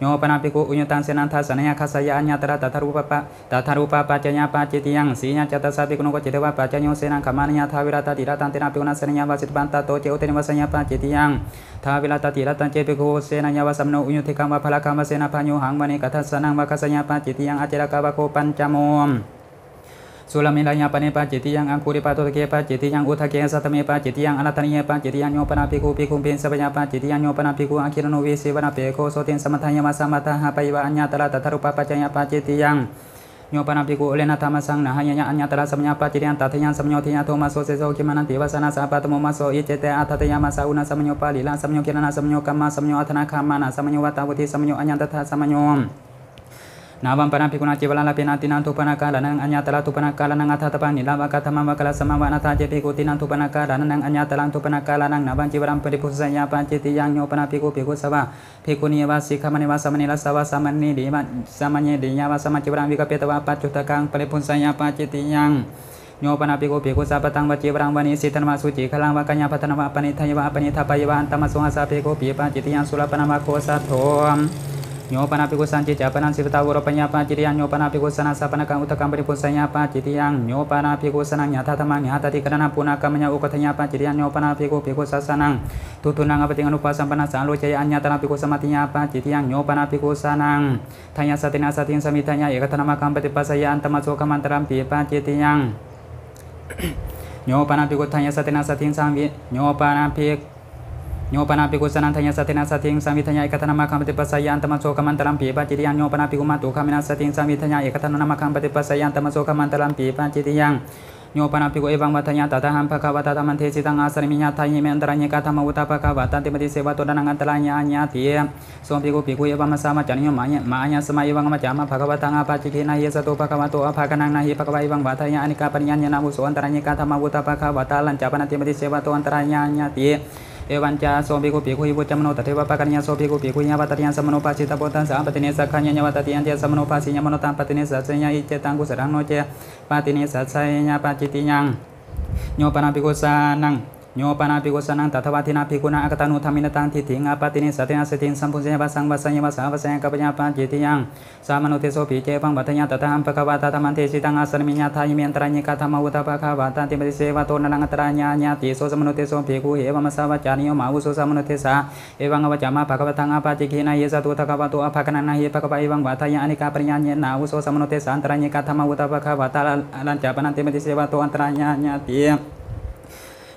โยปนาภิกขุอุญตังเสนันทัสสนยคัสสยะอัญญตระตัทรูปปะตัทรูปปัจจญาปัจจิยังสีญาจตัสสะภิกขุโนจิตวะปัจจโยเสนังขมานิยทาวิรตติรตันเตนะภิกขุนาสนยาวาสิตปันตโตเจอุติวัสญาปัจจิยังทาวิรตติรตันเจภิกขุเสนัญญาวาสัมโนอุญติกัมวะพละกัมวะเสนาพัญโยหังมณีกัทสนังวะคัสสญาปัจจิยังอเจรกะวะโคปัญจโมสุลมิลายาปเนปาจิติยังอังคุริปาโตตะเกปาจิติยังอุทะเกสัตเมปาจิติยังอนัตตนิยปาจิติยังโยปนาภิกขุภิกขุปินสัพยาปาจิติยังโยปนาภิกขุอาคิรโนวิสิวนาเปโคโสตินสมัทธายมาสัมมัทหะปะยวะอัญญตระตัทรูปปัจจยปาจิติยังโยปนาภิกขุเลนะธรรมสังนะหายะอัญญตระสัมญาปาจิติยังตัทยังสัมโยทิยะโทมาโสเสโสคิมานันติวาสนาสาปะตโมมาโสอิเจเตอัตตยามาสาอุนาสัมโยปาลิลาสัมโยกิรณะสัมโยกัมมาสัมโยอัตนะคามานะสัมโยวัตตาวุติสัมโยอัญญัตถะสัมโยนาวัมปนาภิกขุนาจิวลาลาปินาตินันทุปนากาลานังอัญญตระทุปนากาลานังอัฏฐตปานิลาวะกัตถมังวะกะลาสัมมวะนาทาเจภิกขุตินันทุปนากาลานังอัญญตระทุปนากาลานังนาวัมจิวรัมปริพุทธสัญญาปัจจิติยังโยปนาภิกขุภิกขุสวะภิกขุนีวาสิกขมณีวาสมณีลสวะสามณีดิมะสามณีดิยาวาสมจิวรัมวิกเปตวะปัจจุตกังปริพุทธสัญญาปัจจิติยังโยปนาภิกขุภิกขุสัพพตังวจิวรังวานิสิตันมาสุจิขลังวะกัญญาพัฒนวะปณิทายวะปณิทาปายวะอันตมสุหสะภิกขุปิปัจจิติยังสุรปนามะโคสัทโธโยปนาภิกขุสันจิจาปนันสิปตาวรปัญญาปัจจิติยังโยปนาภิกขุสนาสัพพนกังอุตกังปริพุทธสัญญาปัจจิติยังโยปนาภิกขุสนังญาตธรรมังญาตติกรณะปุณกัมมญาอุปทัญญาปัจจิติยังโยปนาภิกขุภิกขุสัสสนังทุตุนังอปติงอนุปัสสัมปนัสสาโลจยอัญญตระภิกขุสมัติญาปัจจิติยังโยปนาภิกขุสนังทัญญาสตินาสติงสมิทัญญาเอกธรรมกัมปฏิปัสสยอันตมโสกัมมันตรัมปิปัจจิติยังโยปนาภิกขุทัญญาสตินาสติงสัมวิโยปนาภิกขุสนันทัญญาสตินาสติงสัมวิทัญญาเอกธรรมกัมปฏิปัสสยอันตมโสกัมมันตรัมปิปัจจิติยังโยปนาภิกขุมัตตุขามินาสติงสัมวิทัญญาเอกธรรมกัมปฏิปัสสยอันตมโสกัมมันตรัมปิปัจจิติยังโยปนาภิกขุเอวังวัฏัญญาตถาหังภควตาธรรมันเทสิตังอาสริมิญาทายเมอันตรัญญกาธรรมอุตภควตันติมติเสวะโตดานังอันตรัญญาญาติโสภิกขุภิกขุเอวังมัสสามัจจานิโยมาญาสมัยเอวังมัจจามาภควตังอาปาจิกินาเยสโตภควโตอภาคนังนาหิภควเอวังวัฏัญญาอนิกาปัญญาญาณาวุโสอันตรัญญกาธรรมอุตภควตาลัญจปนันติมติเสวะโตอันตรัญญาญาติเอวันจาโสภิกขุภิกขุหิวุจจมโนตเทวปะกัญญาโสภิกขุภิกขุญาวัตติยันสมโนภาสิตาโพตังสาปติเนสักขัญญาวัตติยันเจสมโนภาสิญมโนตังปติเนสัสญาอิเจตังกุสรังโนเจปติเนสัสญาปจิติยังโยปนาภิกขุสานังโยปนาภิกขุสานังตถาวาทินาภิกขุนาอักตานุธรรมินตังทิฏฐิงอาปติเนสัตตินาสติงสัมพุญญวะสังวะสัญญวะสาวะสัญญกัปปญาปัจจิติยังสามโนเตโสภิเจปังวัฏัญญาตถาหังภควตาธรรมันเทสิตังอาสริมิญญาทายเมอันตรัญญกาธรรมอุตภควตันติมติเสวะโตนะนังอันตรัญญาญาติโสสมโนเตโสภิกขุเหวะมัสสาวะจานิโยมาวุโสสมโนเตสาเอวังอวจามาภควตังอาปาจิกินาเยสตุทควโตอภาคนังนาหิภควะเอวังวัฏัญญาอนิกาปริญญาญาณาวุโสสมโนเตสาอันตรัญญกาธรรมอุตภควตาลัญจปนันติมติเสวะโตอันตรัญญาญาติ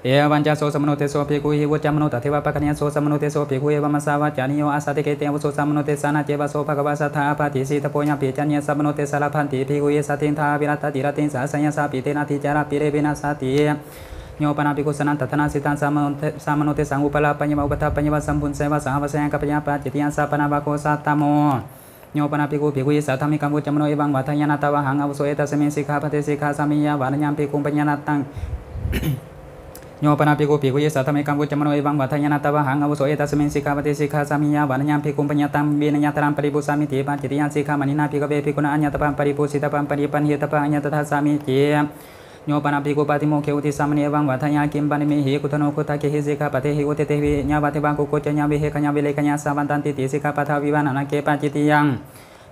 เอวันจาโสสมโนเตโสภิกขุหิวุจจมโนตเทวปะกัญญาโสสมโนเตโสภิกขุเอวะมัสสาวะจานิโยอาสาติเกเตวุโสสมโนเตสานาเจวะโสภควะสัทธาปะติสีตโพญะปิจัญญสมโนเตสารพันติภิกขุเยสัตินทาวิรัตติรติงสาสัญญาสาปิเตนะทิจาระปิเรวินาสติโยปนาภิกขุสนันตัทนาสิตังสามโนเตสังอุปลาปัญญวะอุปทัปปัญญวะสัมพุนเสวะสหวะสัญญกัปปญาปัจจิติยันสาปนาวะโคสัตตโมโยปนาภิกขุภิกขุเยสัทธามิกัมวุจจมโนเอวังวัฏัญญานาตวะหังอาวุโสเอตัสมิงสิกขาปะเทสิกขาสามิยาวานัญญังภิกขุปัญญานาตังโยปนาภิกขุภิกขุเยสัทธามิกัมวุจจมโนเอวังวัฏัญญานาตวะหังอาวุโสเอตัสมิงสิกขาปะเทสิกขาสามิยาวานัญญังภิกขุปัญญาตังเวนะญาตรังปริปุสามิติปัจจิติยันสิกขามณินาภิกขเวภิกขุนาอัญญตปังปริปุสิตปังปริปันหิตปังอัญญตถาสามิเจโยปนาภิกขุปาติโมเขอุติสามณีเอวังวัฏัญญากิมปันมิหิกุทโนคุตะเกหิสิกขาปะเทหิอุเตเตหิญาวัติวังกุโกจญาวิเหกัญญาวิเลกัญญาสาวันตันติติสิกขาปะทาวิวานานาเกปัจจิติยัง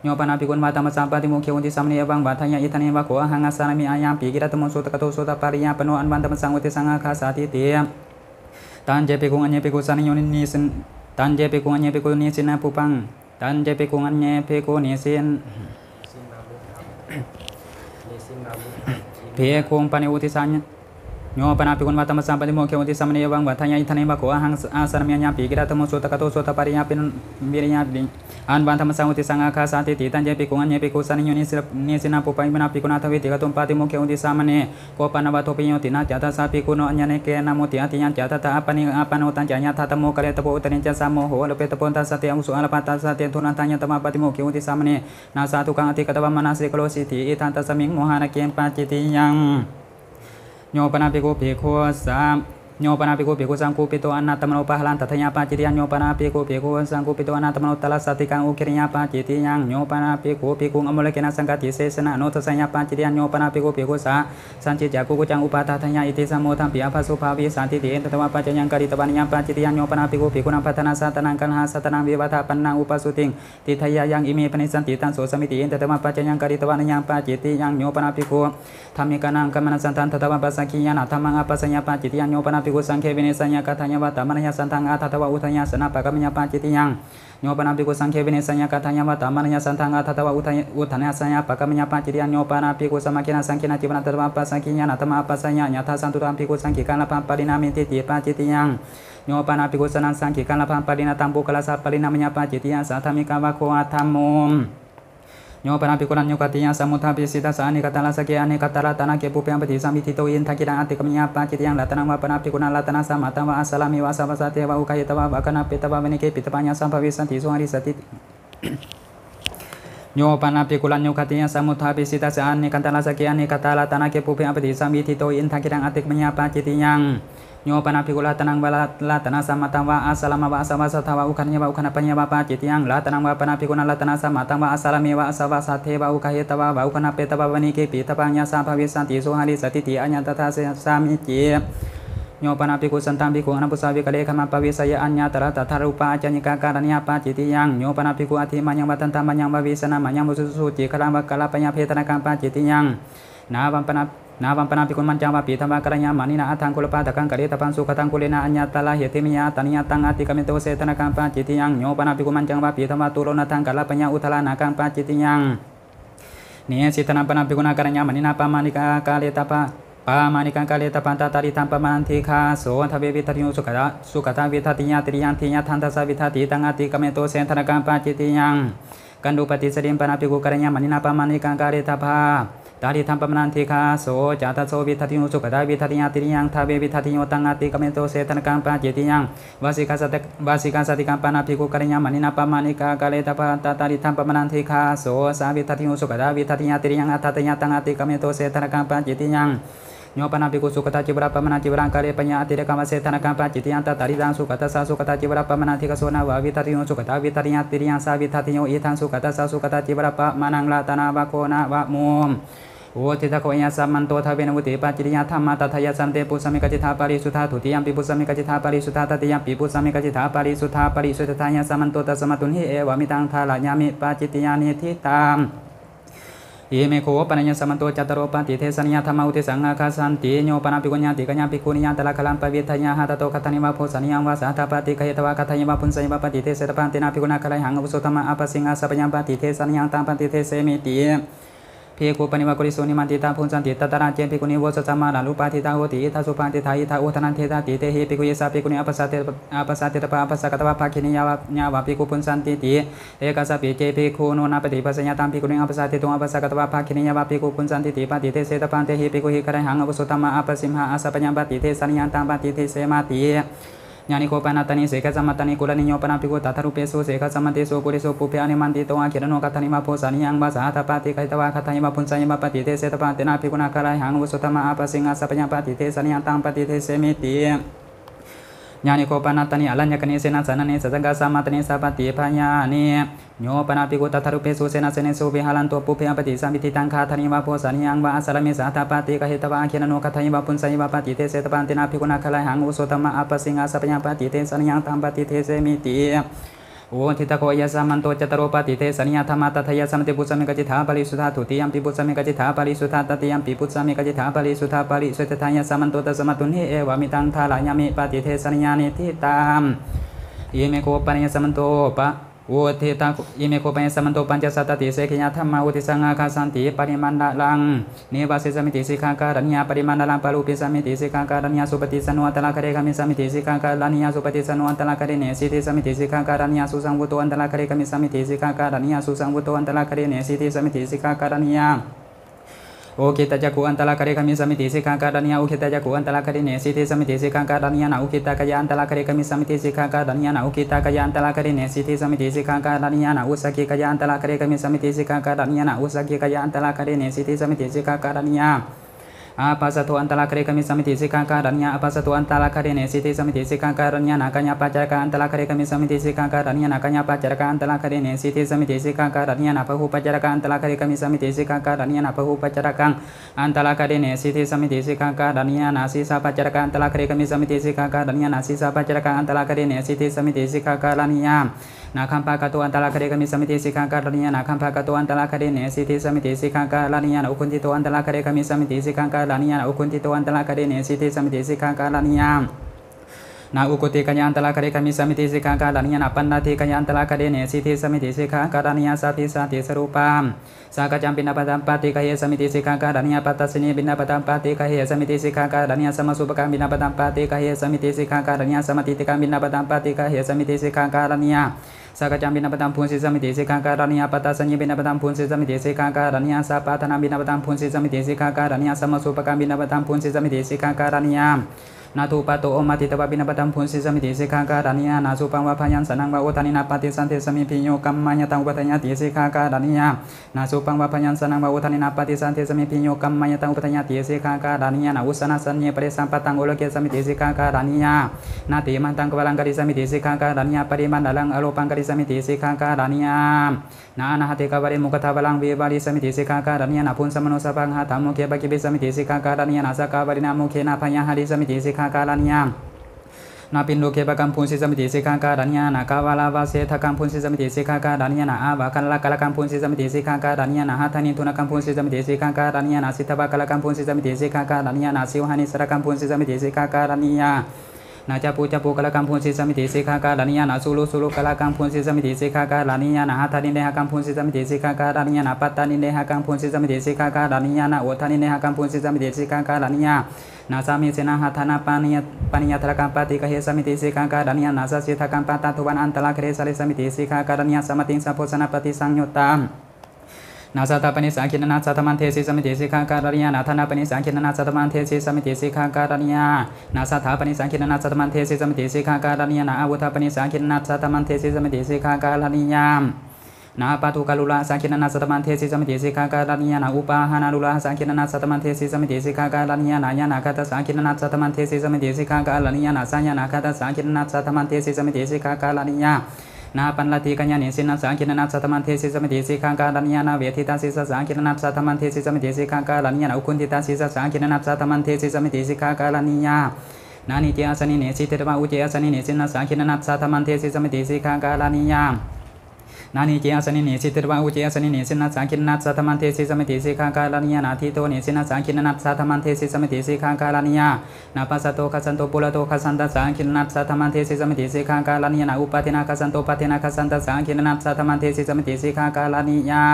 โยปนาภิกขุมาตามสัมปติโมเขอุติสามณีเอวังวัฏัญญาอิทันเนวะโขอะหังอาสานามิอายังปิกิรัตโมโสตกะโตโสตปาริยาปโนอันวันตมสังอุติสังอาคาสาติเตตันเจภิกขุอัญเญภิกขุสานิโยนิสินตันเจภิกขุอัญเญภิกขุนิสินะปุปังตันเจภิกขุอัญเญภิกขุนิสินเพโคงปานิอุติสัญญโยปนาภิกขุมาตามสัมปติโมเขอุติสามณีเอวังวัฏัญญาอิทันเนวะโขอะหังอาสานามิอายังปิกิรัตโมโสตกะโตโสตปาริยาปินวิริยาอันวันธรรมสังอุติสังอาคาสาติติตันเจภิกขุอัญเญภิกขุสานิโยนิสินะปุปังอิมนาภิกขุนาทวิติกตุมปาติโมเขอุติสามณีโกปานาวะโทปิโยตินาจัตตาสาภิกขุโนอัญญเนเกนะโมติอาติยันจัตตาปะนิอาปะโนตัญจญาทัตโมกะเลตโพอุตริจัสสะโมโหอโลเปตโพตัสสะเตอมุสุอาลปัตตัสสะเตทุนันตัญญตมะปฏิโมเขอุติสามณีนาสาทุกังอติกตวะมนาสิกโลสิติอิทันตัสมิงโมหะนะเกมปัจจิติยังโยปนาภิกขุภิกขุสาโ โยปนาภิกขุภิกขุสังคูปิโตอนัตตมโนปะหลันตัทยาปาจิตยังโยปนาภิกขุภิกขุสังคูปิโตอนัตตมโนตละสัตติกังอุคิริยาปาจิตยังโยปนาภิกขุภิกขุอมุลเกนะสังฆติเสสนะโนทสัญญาปาจิตยังโยปนาภิกขุภิกขุสาสันจิจักกุกุจังอุปาทาทยาอิติสัมโมทัมปิอภัสสุภาวิสันติเตตตวะปัจจยังกริตวานิยังปาจิตยังโยปนาภิกขุภิกขุนังพัฒนาสัตนังกันหาสัตนังวิวัฏปันนังอุปสุติงติทยายังอิเมปนิสันติตันโสสมิติตตวะปัจจยังกริตวานิยังปาจิตยังโยปนาภิกขุธรรมิกานังกัมมนัสสันตันตตวะปัสสังคียานะธรรมังอปัสสัญญาปาจิตยังโยปนาภิกขุสังเควิเนสัญญากัทญวัตตมนยสันตังอาทัตวะอุทยาสนะปะกัมญาปาจิตยังโยปนาภิกขุสังเควิเนสัญญากัทญวัตตมนยสันตังอาทัตวะอุทยาสัญญาปะกัมญาปาจิตยังโยปนาภิกขุสมาคินาสังคินาจิวนาตตวะปัสสังคียานะธรรมะปัสสัญญาญาทาสันตุตังภิกขุสังคิกังละพัมปรินามิติติปาจิตยังโยปนาภิกขุสนังสังคิกังละพัมปรินาตังปุกละสัพปรินามญาปาจิตยังสัทธามิกาวะโคอัตถโมโยปนาภิกขุนันโยกติยังสมุทาปิสิตาสานิกตาลาสเกอเนกตาลาตนะเกปุเปยมปฏิสัมมิทิโตอินทักิดังอติกมัญญาปาจิตยังลัตนังวะปนาภิกขุนันลัตนะสัมมาตังวะอัสสลามิวะสัพพะสัตเทวะอุคายตวะวะกนะปิตวะเวนิเกปิตปัญญาสัมภวิสันติสุหริสติโยปนาภิกขุนันโยกติยังสมุทาปิสิตาสานิกตาลาสเกอเนกตาลาตนะเกปุเปยมปฏิสัมมิทิโตอินทักิดังอติกมัญญาปาจิตยังโยปนาภิกขุลัตนังวะลัตนะสัมมาตังวะอัสสลามะวะสัพพะสัทธาวะอุคัญญวะอุคันปัญญาวะปาจิตยังลัตนังวะปนาภิกขุนันลัตนะสัมมาตังวะอัสสลามิวะสัพพะสัทเทวะอุคายตวะวะอุคันเปตวะเวนิเกปิตปัญญาสัมภวิสันติสุหริสติติอัญญตถาสามิจิโยปนาภิกขุสันตังภิกขุอนัมปุสาวิกเลขมัปปวิสยอัญญตระตถารูปาจัญญิกาการณิยาปาจิตยังโยปนาภิกขุอธิมัญญังวัตันตมัญญังวะวิสนามัญญังมุสุสุจิคลังวะกะลาปัญญาเพตนากังปาจิตยังนาวัมปนาภิกขุมัญจังวะปิธรรมะกะระญามานินาอัทังกุลปาตะกังกะเรตปังสุขตังกุเลนะอัญญตละเหติมิยาตนิยตังอติกะเมโตเสตนากังปาจิตยังโยปนาภิกขุมัญจังวะปิธรรมะตุโลนะทังกะลาปัญญาอุทลานากังปาจิตยังเนสิตนาปนาภิกขุนากะระญามานินาปามานิกากาเลตปะปามานิกังกาเลตปันตาตาริตังปะมันทิคาโสทเววิทัติโยสุขตาวิทัติญาติยันทิญาทันตสวิทัติตังอติกะเมโตเสตนากังปาจิตยังกันดุปฏิสริมปนาภิกขุกะระญามานินาปามานิกังกาเลตปะตาริธัมปมนันทิคาโสจาตโสวิทัติโยสุขตาวิทัติญาติยังทาเววิทัติโยตังอติกะเมโตเสตนกังปาจิตยังวาสิกาสติกังปานาภิกขุกะระญามานินาปามานิกากาเลตปะตาริธัมปมนันทิคาโสสาวิทัติโยสุขตาวิทัติญาติยังอัตตยตังอติกะเมโตเสตนกังปาจิตยังโยปนาภิกขุสุขตาจิวราปมนันจิวรังกาเลปัญญาอติเรกัมเสตนกังปาจิตยังตาริตังสุขตาสาสุขตาจิวราปมนันทิกโสนาวาวิทัติโยสุขตาวิทัติญาติยังสาวิทัติโยอิทังสุขตาสาสุขตาจิวราปมานังลาตนาวะโคนะวะโมโอทิตาโคยาสัมมันโตทเวนวุติปัจจิยาธรรมะตัทยาสัมเตปุสมิกจิตาปาริสุทธาทุติยมปิปุสมิกจิตาปาริสุทธาตติยมปิปุสมิกจิตาปาริสุทธาปาริสุทธายาสัมมันโตตัสมะตุนหิเอวะมิตังทาลายามิปัจจิยานิทิตามเอเมโคปนัญญสัมมันโตจัตตโรปฏิเทสนิยธรรมอุติสังฆาสันติโยปนาภิกขุญญาติกัญญาภิกขุนิยตละคลัมปวิทยาหะตโตคัตถนิวะโพสนิยังวะสาธาปฏิกเหตวะคัตถนิวะพุนสัยวะปฏิเทเสตปันตินาภิกขุนาคลัยหังอุโสธรรมะอปัสสิงอาสัพยังปฏิเทสนิยังตังปฏิเทเสมิติภิกขุปนิวะกุริสุนิมันติตาพุนสันติตตระเจภิกขุนิโวสสัมมาลาลุปาทิตาโหติอิทัสสุปาติทาอิทาอุทนันเทตาติเตหิภิกขุเยสาภิกขุนิอปัสสะเตตปะอปัสสะกตวะภาคินิยาวะภิกขุพุนสันติติเอกสัพพิเจภิกขุโนนาปฏิปัสสญาตังภิกขุนิอปัสสะเตตุอปัสสะกตวะภาคินิยาวะภิกขุพุนสันติติปฏิเทเสตปันเตหิภิกขุหิกะระหังอวุโสธัมมะอปัสสิมหาอาสัพยังปฏิเทสนิยังตังปฏิเทเสมาติญาณิโคปนาตานิเสกสัมมัตตานิกุลนิโยปนาภิกขุตัทธรูปเปสุเสกสัมมันติโสปุริโสปุเพอนิมันติโตอาคิรโนคัตถนิมาโพสานิยังวาสาตปาติไคตวะคัตถนิมาพุนสัยมาปฏิเทเสตปาเตนะภิกขุนาคาลายหังวุโสธัมมะอปัสสิงอาสัพยังปฏิเทสนิยังตังปฏิเทเสมิติญาณิโคปนาตานิอลัญญกนิเสนาสนะเนสังฆสัมมัตตเนสัพติพญานิโยปนาภิกขุตัทธรูปเปสุเสนาเสเนสุวิหารันโตปุเพอปฏิสัมมิติตังคาถนิมาโพสานิยังวะอัสสลามิสาตปาติกเหตวะอาคิรโนคัตถนิมาพุนสัยมาปฏิเทเสตปาเตนะภิกขุนาคาลายหังวุโสธัมมะอปัสสิงอาสัพยังปฏิเทสนิยังตังปฏิเทเสมิติโอทิตาโคยาสัมมันโตจัตตโรปฏิเทสนิยธรรมะตัทยาสัมเตปุสมิกจิตาปาริสุทธาทุติยมปิปุสมิกจิตาปาริสุทธาตติยมปิปุสมิกจิตาปาริสุทธาปาริสุทธายาสัมมันโตตัสมะตุนหิเอวะมิตังทาลายามิปฏิเทสนิยานิทิตามเอเมโคปนัญญสัมมันโตปะโอทิตาเอเมโคปนัญญสัมมันโตปัญจสัตติเสกิยาธรรมะอุติสังฆาสันติปริมันดาลังเนวาสิสมิติสิกาการัญญาปริมันดาลังปารุปิสมิติสิกาการัญญาสุปฏิสนุอัตตะคะเรกามิสมิติสิกาการัญญาสุปฏิสนุอัตตะคะเรเนสิติสมิติสิกาการัญญาสุสังวุโตอัตตะคะเรกามิสมิติสิกาการัญญาสุสังวุโตอัตตะคะเรเนสิติสมิติสิกาการัญญาโอคิตาจักขุอันตละคะเรกามิสมิติสิกาการัญญาโอคิตาจักขุอันตละคะเรเนสิติสมิติสิกาการัญญานาโอคิตากายอันตละคะเรกามิสมิติสิกาการัญญานาโอคิตากายอันตละคะเรเนสิติสมิติสิกาการัญญานาอุสกิกายอันตละคะเรกามิสมิติสิกาการัญญานาอุสกิกายอันตละคะเรเนสิติสมิติสิกาการัญญา อาปัสสโตอันตระคเรกมิสมิติสิกขาการัญญาอปัสสโตอันตระคเรเนสิติสมิติสิกขาการัญญานากัญญาปัจจารกอันตระคเรกมิสมิติสิกขาการัญญานากัญญาปัจจารกอันตระคเรเนสิติสมิติสิกขาการัญญานาพหุปัจจารกอันตระคเรกมิสมิติสิกขาการัญญานาพหุปัจจารกังอันตระคเรเนสิติสมิติสิกขาการัญญานาสีสาปัจจารกอันตระคเรกมิสมิติสิกขาการัญญานาสีสาปัจจารกอันตระคเรเนสิติสมิติสิกขาการัญญานาคัมภากโตอันตระคเรกมิสมิติสิกขาการัญญานาคัมภากโตอันตระคเรเนสิติสมิติสิกขาการัญญานาอุคุนติโตอันตระคเรกมิสมิติสิกขาการัญญานาอุคุนติโตอันตระคเรเนสิติสมิติสิกขาการัญญานาอุกุติกัญญาอันตระคเรกมิสมิติสิกขาการัญญานาปันนาติกัญญาอันตระคเรเนสิติสมิติสิกขาการัญญาสัตติสติสรูปามสากจัมปินาปตัมปติกะเยสมิติสิกขาการัญญาปัตตสนิบินาปตัมปติกะเยสมิติสิกขาการัญญาสมสุปกัมบินาปตัมปติกะเยสมิติสิกขาการัญญาสมติติกัมบินาปตัมปติกะเยสมิติสิกขาการัญญาสากจัมปินาปตัมพุนสิสมิติสิกขาการัญญาปัตตสนิบินาปตัมพุนสิสมิติสิกขาการัญญาสัพพะทนาบินาปตัมพุนสิสมิติสิกขาการัญญาสมสุปกัมบินาปตัมพุนสิสมิติสิกขาการัญญานาทูปะโตโอมาติตวะบินาปตัมพุนสิสมิติสิกขาการัญญานาสุปังวะพยัญสนังวะโอทานินาปฏิสันเทสมิพิโยกัมมัญญตังอุปทัญญติสิกขาการัญญานาสุปังวะพยัญสนังวะโอทานินาปฏิสันเทสมิพิโยกัมมัญญตังอุปทัญญติสิกขาการัญญานาอุสนาสัญญปริสัมปตังโอโลเกสมิติสิกขาการัญญานาติมันตังกวลังกริสมิติสิกขาการัญญาปริมันดาลังอโลปังกริสมิติสิกขาการัญญานาอนาหติกวริมุขทาวลังวิบาลิสมิติสิกขาการัญญานาพุนสมโนสปังหะธัมโมเคบะกิบิสมิติสิกขาการัญญานาสกาวรินาโมเคนาพยาหะริสมิติสิกขาการัญญานาปินโลเกปะกัมพุนสิสมิติสิกขาการัญญานาคาวาลาวาเสทกัมพุนสิสมิติสิกขาการัญญานาอาวะคัลละกะละกัมพุนสิสมิติสิกขาการัญญานาหัตถนิทุนกัมพุนสิสมิติสิกขาการัญญานาสิทธวะกะละกัมพุนสิสมิติสิกขาการัญญานาสิวหานิสระกัมพุนสิสมิติสิกขาการัญญานาจัปูกะละกัมพุนสิสมิติสิกขาการัญญานาสุลุกะละกัมพุนสิสมิติสิกขาการัญญานาหัตถนิเนหกัมพุนสิสมิติสิกขาการัญญานาปัตตานิเนหกัมพุนสิสมิติสิกขาการัญญานาโอทานิเนหกัมพุนสิสมิติสิกขาการัญญานาสามิเสนาหัตถนาปานิยตระกัมปติกะเหสมิติสิกขาการัญญานาสัสสิทกัมปตัตุวันอันตระคเรสะเลสมิติสิกขาการัญญาสมติงสัพโพสนาปฏิสังยุตตามนาสัตตปนิสังคินนาสัตมันเทสิสมิติสิกขาการัญญานาธนาปนิสังคินนาสัตมันเทสิสมิติสิกขาการัญญานาสัทธาปนิสังคินนาสัตมันเทสิสมิติสิกขาการัญญานาอาวุธปนิสังคินนาสัตมันเทสิสมิติสิกขาการัญญานาปาตุกาลุลาสังคินนาสัตมันเทสิสมิติสิกขาการัญญานาอุปาหานาลุลาสังคินนาสัตมันเทสิสมิติสิกขาการัญญานาญานาคตสังคินนาสัตมันเทสิสมิติสิกขาการัญญานาสัญญานาคตสังคินนาสัตมันเทสิสมิติสิกขาการัญญานาปันลติกัญญาเนสินาสังคินนาสัตมันเทสิสมิติสิกขาการัญญานาเวทิตาสิสังคินนาสัตมันเทสิสมิติสิกขาการัญญานาอุคุนติตาสิสังคินนาสัตมันเทสิสมิติสิกขาการัญญานานิเจอาสนิเนสิเตระวะอุเจอาสนิเนสินาสังคินนาสัตมันเทสิสมิติสิกขาการัญญานานิเจอาสนิเนสิเตระวะอุเจอาสนิเนสินาสังคินนาสัตมันเทสิสมิติสิกขาการัญญานาทิโตเนสินาสังคินนาสัตมันเทสิสมิติสิกขาการัญญานาปัสสโตคัสสันโตปุระโตคัสสันตสังคินนาสัตมันเทสิสมิติสิกขาการัญญานาอุปาทินาคัสสันโตปาทินาคัสสันตสังคินนาสัตมันเทสิสมิติสิกขาการัญญา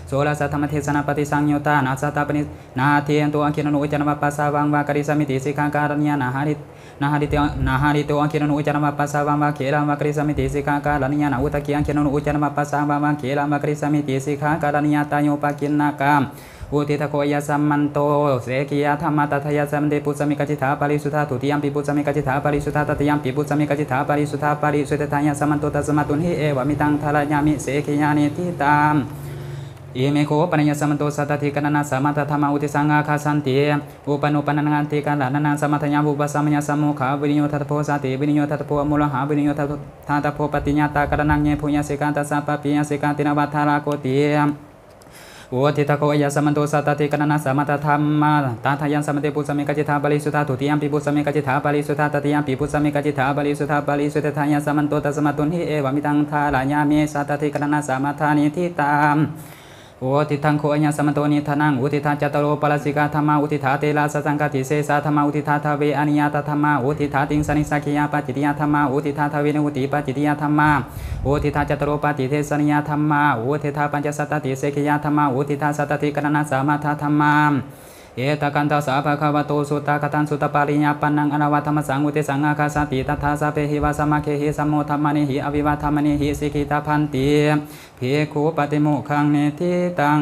โสรสัทธมเทสนาปฏิสังยุตตานาสัตตปนินาเทนโตอังคินโนอุจจาระปัสสาวังวากริสมิติสิกขาการัญญานาหาริโตอังคินโนอุจจาระปัสสาวังวาเขลังวากริสมิติสิกขาการัญญานาอุตกิอังคินโนอุจจาระปัสสาวังวาเขลังวากริสมิติสิกขาการัญญาตาโยปกินนากามอุทิทโกยสัมมันโตเสกิยธรรมตัทยสัมเดปุสมิกจิตาปริสุทธาตุติยมปิปุสมิกจิตาปริสุทธาตติยมปิปุสมิกจิตาปริสุทธาปริสุทธายสัมมันโตตัสมาตุนหิเอวะมิตังทารายามิเสกิยานิทิตามอิเมโคปัญญาสมันโตสัตติกนันสมัตธรรมอุติสังฆาคาสันติอุปนุปนังติการนันสมัทยาบุปสัมยาสมุขาวินิโยทัตโพสติวินิโยทัตโพมูลหาวินิโยทัตโพปฏิญญาตากรนังเยพุญญสิกันตัสสะปะปิยสิกันตินวัฏฐาราโกติอุทิตโกยาสมันโตสัตติกนันสมัตธรรมตถายันสมัติปุสมิกจิตาปริสุทธาตุติยมปิปุสมิกจิตาปริสุทธาตติยมปิปุสมิกจิตาปริสุทธาปริสุทธายาสมันโตตัสมาตุนหิเอวะมิตังทารายามิสัตติกนันสมัทธานิทิตามอุทิทังโคอัญญสมันโตนิทานังอุทิทัจจตโรปรสิกาธรรมาอุทิทาเตลาสสังกติเสสาธรรมาอุทิทาทเวอนิยตธรรมาอุทิทาติงสนิสักยาปจิตยธรรมาอุทิทาทเวนุติปจิตยธรรมาอุทิทาจตโรปฏิเทสนิยธรรมาอุทิทาปัญจสัตติเสกยธรรมาอุทิทาสัตติกรณะสามัทธรรมาเอตกันตาสาภควโตสุตตะคตันสุตปาริญญาปันนังอนาวัธรรมสังอุติสังฆาคาสติตถาสะเพหิวาสมะเคหิสัมโมธัมมะนิหิอวิวัธรรมนิหิสิกิตาพันติภิกขุปฏิโมขังเนติตัง